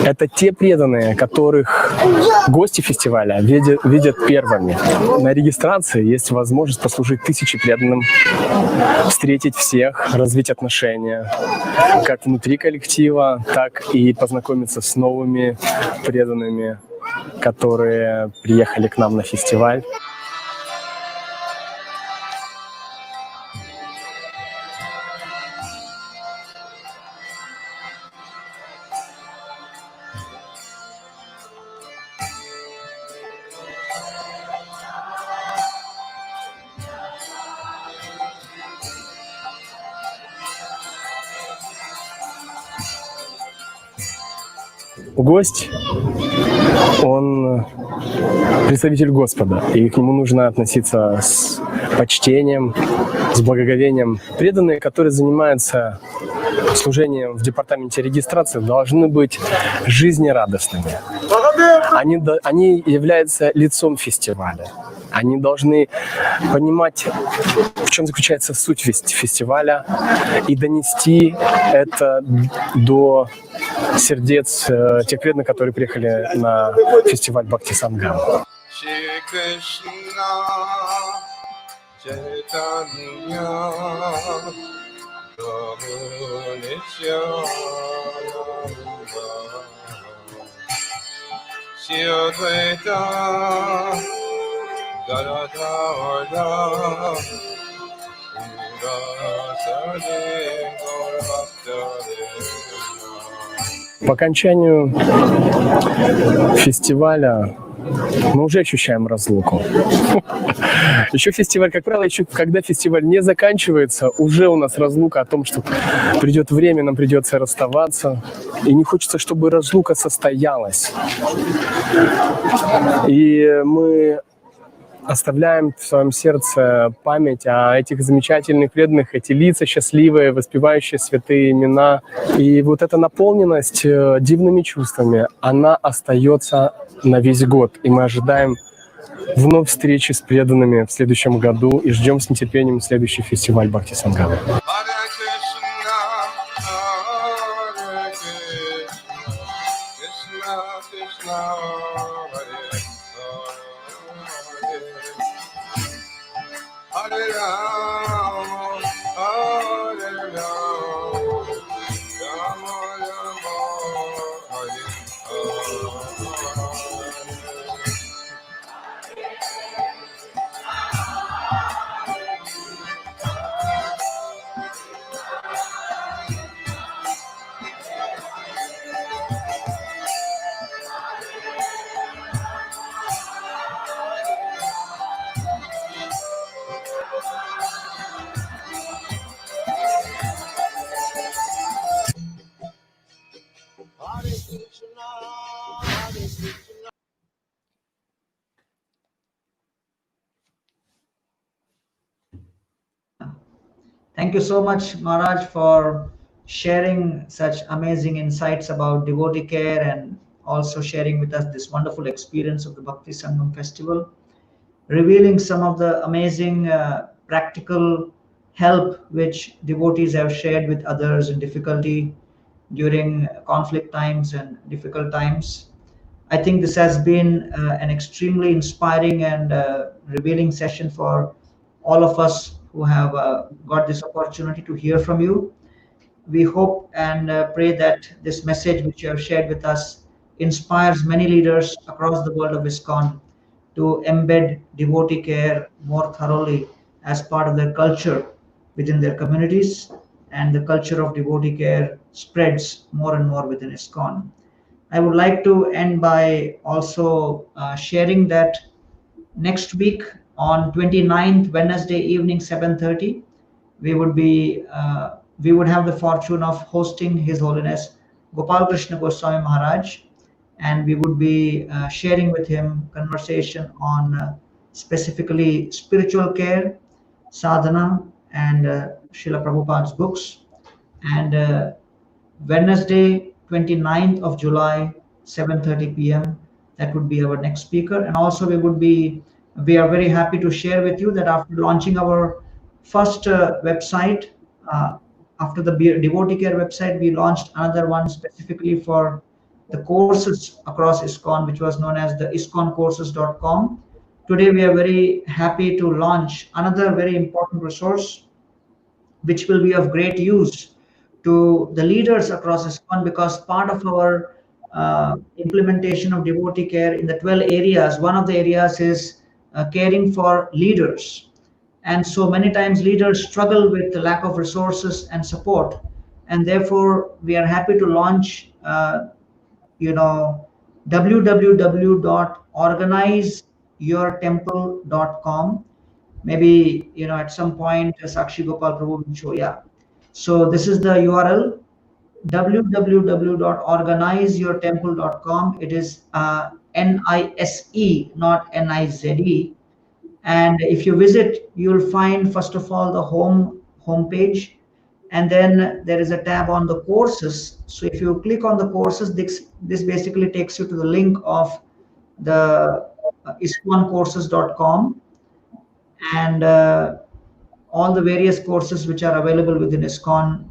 это те преданные, которых гости фестиваля видят первыми. На регистрации есть возможность послужить 1000 преданным, встретить всех, развить отношения, как внутри коллектива, так и познакомиться с новыми преданными, которые приехали к нам на фестиваль. Гость, он представитель Господа, и к нему нужно относиться с почтением, с благоговением. Преданные, которые занимаются служения в департаменте регистрации должны быть жизнерадостными. Они являются лицом фестиваля. Они должны понимать, в чем заключается суть фестиваля, и донести это до сердец тех преданных, которые приехали на фестиваль Бхакти Сангам. По окончанию фестиваля мы уже ощущаем разлуку. Еще фестиваль, как правило, еще когда фестиваль не заканчивается, уже у нас разлука о том, что придет время, нам придется расставаться. И не хочется, чтобы разлука состоялась. И мы оставляем в своем сердце память о этих замечательных преданных, эти лица счастливые, воспевающие святые имена. И вот эта наполненность дивными чувствами, она остается на весь год. И мы ожидаем вновь встречи с преданными в следующем году и ждем с нетерпением следующий фестиваль Бхакти Сангама. Thank you so much, Maharaj, for sharing such amazing insights about devotee care and also sharing with us this wonderful experience of the Bhakti Sangam festival, revealing some of the amazing practical help which devotees have shared with others in difficulty during conflict times and difficult times. I think this has been an extremely inspiring and revealing session for all of us who have got this opportunity to hear from you. We hope and pray that this message which you have shared with us inspires many leaders across the world of ISKCON to embed devotee care more thoroughly as part of their culture within their communities, and the culture of devotee care spreads more and more within ISKCON. I would like to end by also sharing that next week on 29th, Wednesday evening, 7:30, we would have the fortune of hosting His Holiness Gopal Krishna Goswami Maharaj, and we would be sharing with him conversation on specifically spiritual care, sadhana, and Srila Prabhupada's books. And Wednesday, 29th of July, 7:30 p.m., that would be our next speaker. And also we are very happy to share with you that after launching our first website, after the devotee care website, we launched another one specifically for the courses across ISKCON, which was known as the iskoncourses.com. Today, we are very happy to launch another very important resource, which will be of great use to the leaders across ISKCON, because part of our implementation of devotee care in the 12 areas, one of the areas is caring for leaders. And so many times leaders struggle with the lack of resources and support. And therefore, we are happy to launch www.organizeyourtemple.com. Maybe at some point Sakshi Gopal Prabhu will show. Yeah. So this is the URL, www.organizeyourtemple.com. It is NISE, not NIZE. And if you visit, you'll find first of all the home page, And then there is a tab on the courses. So if you click on the courses, this basically takes you to the link of the ISKCONcourses.com, and all the various courses which are available within ISKCON,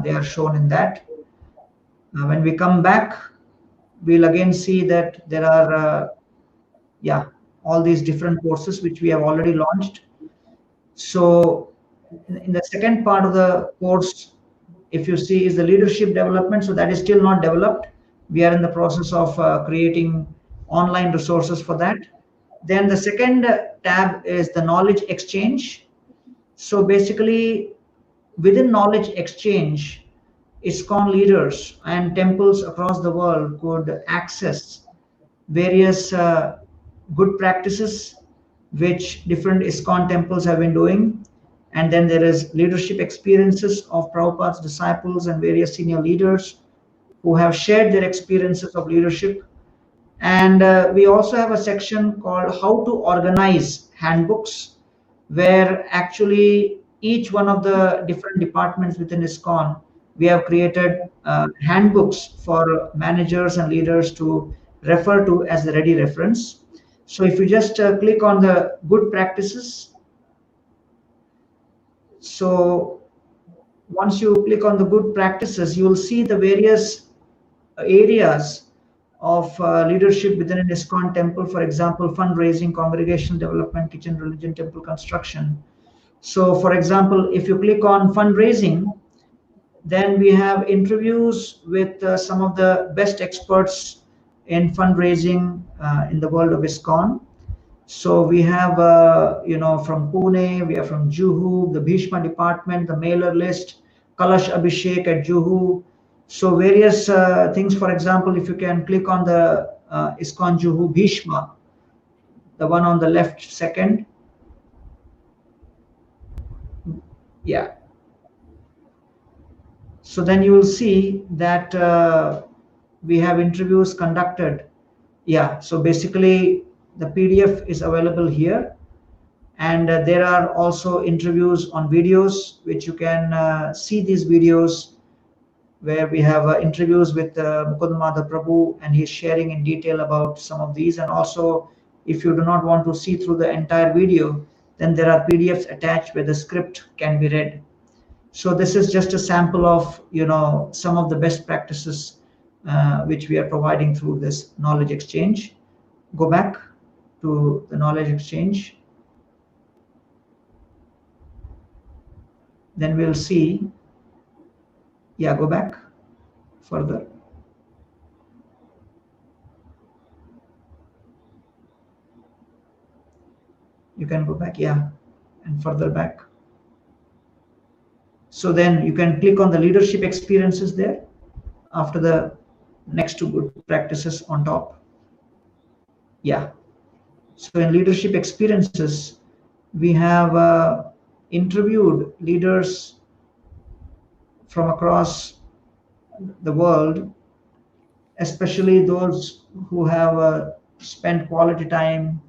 they are shown in that. When we come back, we'll again see that there are all these different courses which we have already launched. So in the second part of the course, if you see, is the leadership development. So that is still not developed. We are in the process of creating online resources for that. Then the second tab is the knowledge exchange. So basically, within knowledge exchange, ISKCON leaders and temples across the world could access various good practices which different ISKCON temples have been doing. And then there is leadership experiences of Prabhupada's disciples and various senior leaders who have shared their experiences of leadership. And we also have a section called How to Organize Handbooks, where actually each one of the different departments within ISKCON, we have created handbooks for managers and leaders to refer to as the ready reference. So if you just click on the good practices, so once you click on the good practices, you will see the various areas of leadership within an ISKCON temple. For example, fundraising, congregational development, kitchen religion, temple construction. So for example, if you click on fundraising, then we have interviews with some of the best experts in fundraising in the world of ISKCON. So we have, from Pune, we are from Juhu, the Bhishma department, the mailer list, Kalash Abhishek at Juhu. So various things. For example, if you can click on the ISKCON Juhu Bhishma, the one on the left second. Yeah. So then you will see that we have interviews conducted. Yeah. So basically, the PDF is available here. And there are also interviews on videos, which you can see these videos where we have interviews with Mukund Madhav Prabhu, and he's sharing in detail about some of these. And also, if you do not want to see through the entire video, then there are PDFs attached where the script can be read. So this is just a sample of, some of the best practices which we are providing through this knowledge exchange. Go back to the knowledge exchange. Then we'll see. Yeah, go back further. You can go back, yeah, and further back. So then you can click on the leadership experiences there after the next two good practices on top. Yeah. So in leadership experiences, we have interviewed leaders from across the world, especially those who have spent quality time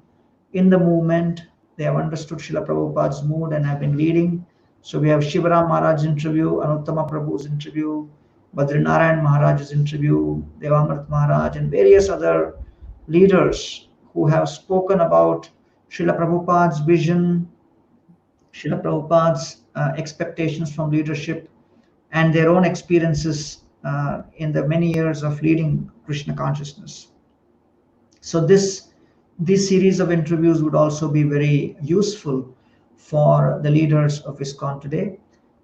in the movement. They have understood Srila Prabhupada's mood and have been leading. So we have Shivaram Maharaj's interview, Anuttama Prabhu's interview, Badrinarayan Maharaj's interview, Devamrit Maharaj, and various other leaders who have spoken about Srila Prabhupada's vision, Srila Prabhupada's expectations from leadership, and their own experiences in the many years of leading Krishna consciousness. So this series of interviews would also be very useful for the leaders of ISKCON today,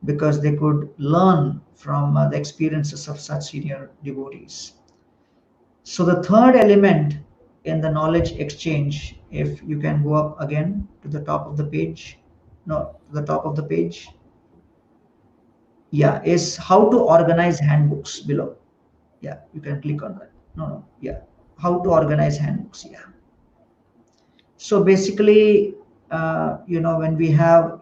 because they could learn from the experiences of such senior devotees. So the third element in the knowledge exchange, if you can go up again to the top of the page, yeah, is how to organize handbooks below. Yeah, you can click on that. Yeah, how to organize handbooks. Yeah. So basically, when we have,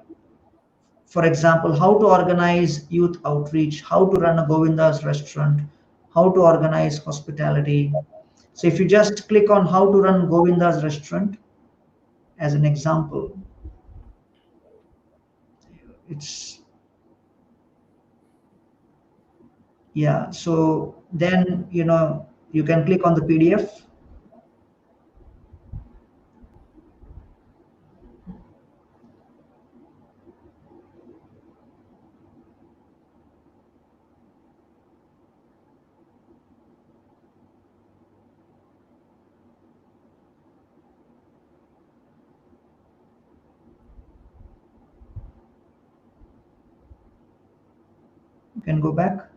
for example, how to organize youth outreach, how to run a Govinda's restaurant, how to organize hospitality. So if you just click on how to run Govinda's restaurant as an example, Yeah, so then, you can click on the PDF. You can go back.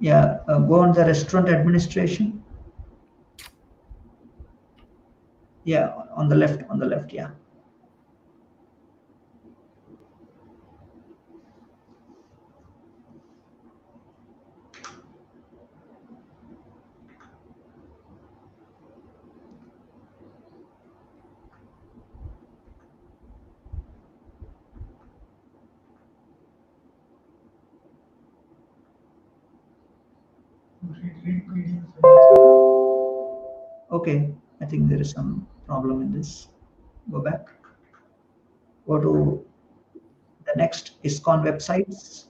Yeah, go on the restaurant administration. Yeah, on the left, yeah. Okay, I think there is some problem in this. Go back. Go to the next ISKCON websites.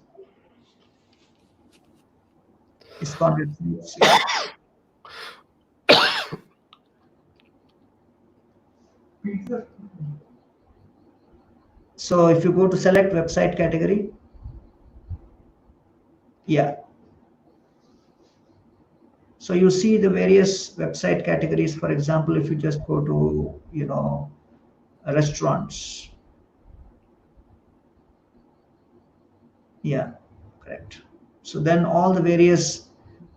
ISKCON websites, yeah. So if you go to select website category, yeah. So you see the various website categories. For example, if you just go to, restaurants. Yeah, correct. So then all the various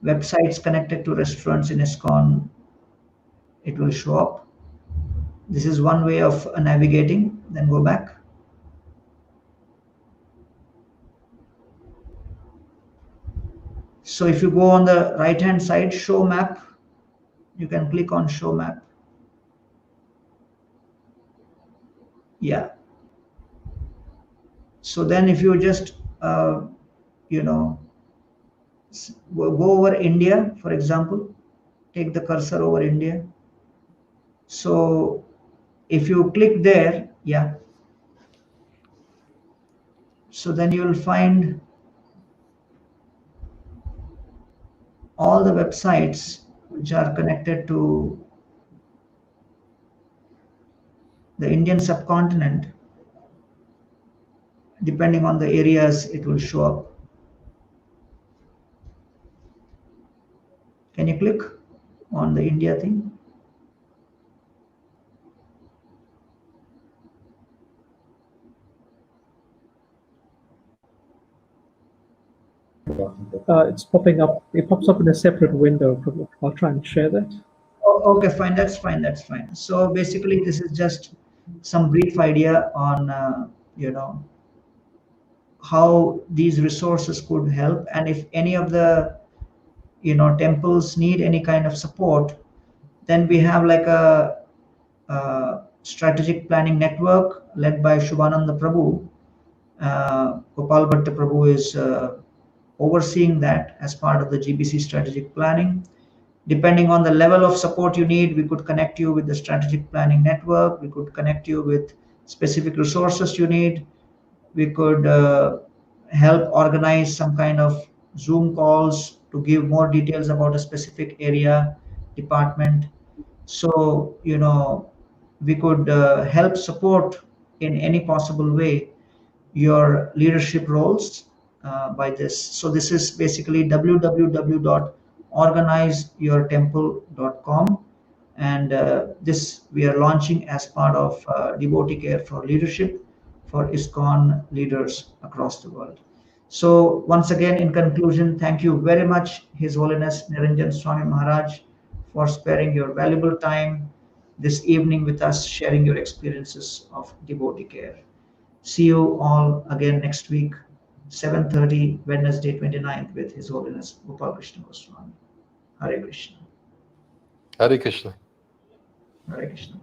websites connected to restaurants in ISKCON, it will show up. This is one way of navigating. Then go back. So if you go on the right hand side, show map, you can click on show map. Yeah. So then if you just, go over India, for example, take the cursor over India. So if you click there, yeah. So then you will find all the websites which are connected to the Indian subcontinent. Depending on the areas, it will show up. Can you click on the India thing? It's popping up. It pops up in a separate window. I'll try and share that. Oh, okay, fine. That's fine. That's fine. So basically, this is just some brief idea on, how these resources could help, and if any of the, temples need any kind of support, then we have like a strategic planning network led by Shubhananda Prabhu. Gopal Bhatta Prabhu is overseeing that as part of the GBC strategic planning. Depending on the level of support you need, we could connect you with the strategic planning network. We could connect you with specific resources you need. We could help organize some kind of Zoom calls to give more details about a specific area, department. So, we could help support in any possible way your leadership roles by this. So this is basically www.organizeyourtemple.com, and this we are launching as part of devotee care for leadership for ISKCON leaders across the world. So once again, in conclusion, thank you very much, His Holiness Niranjana Swami Maharaj, for sparing your valuable time this evening with us, sharing your experiences of devotee care. See you all again next week, 7:30, Wednesday 29th, with His Holiness Gopal Krishna Goswami. Hare Krishna. Hare Krishna. Hare Krishna.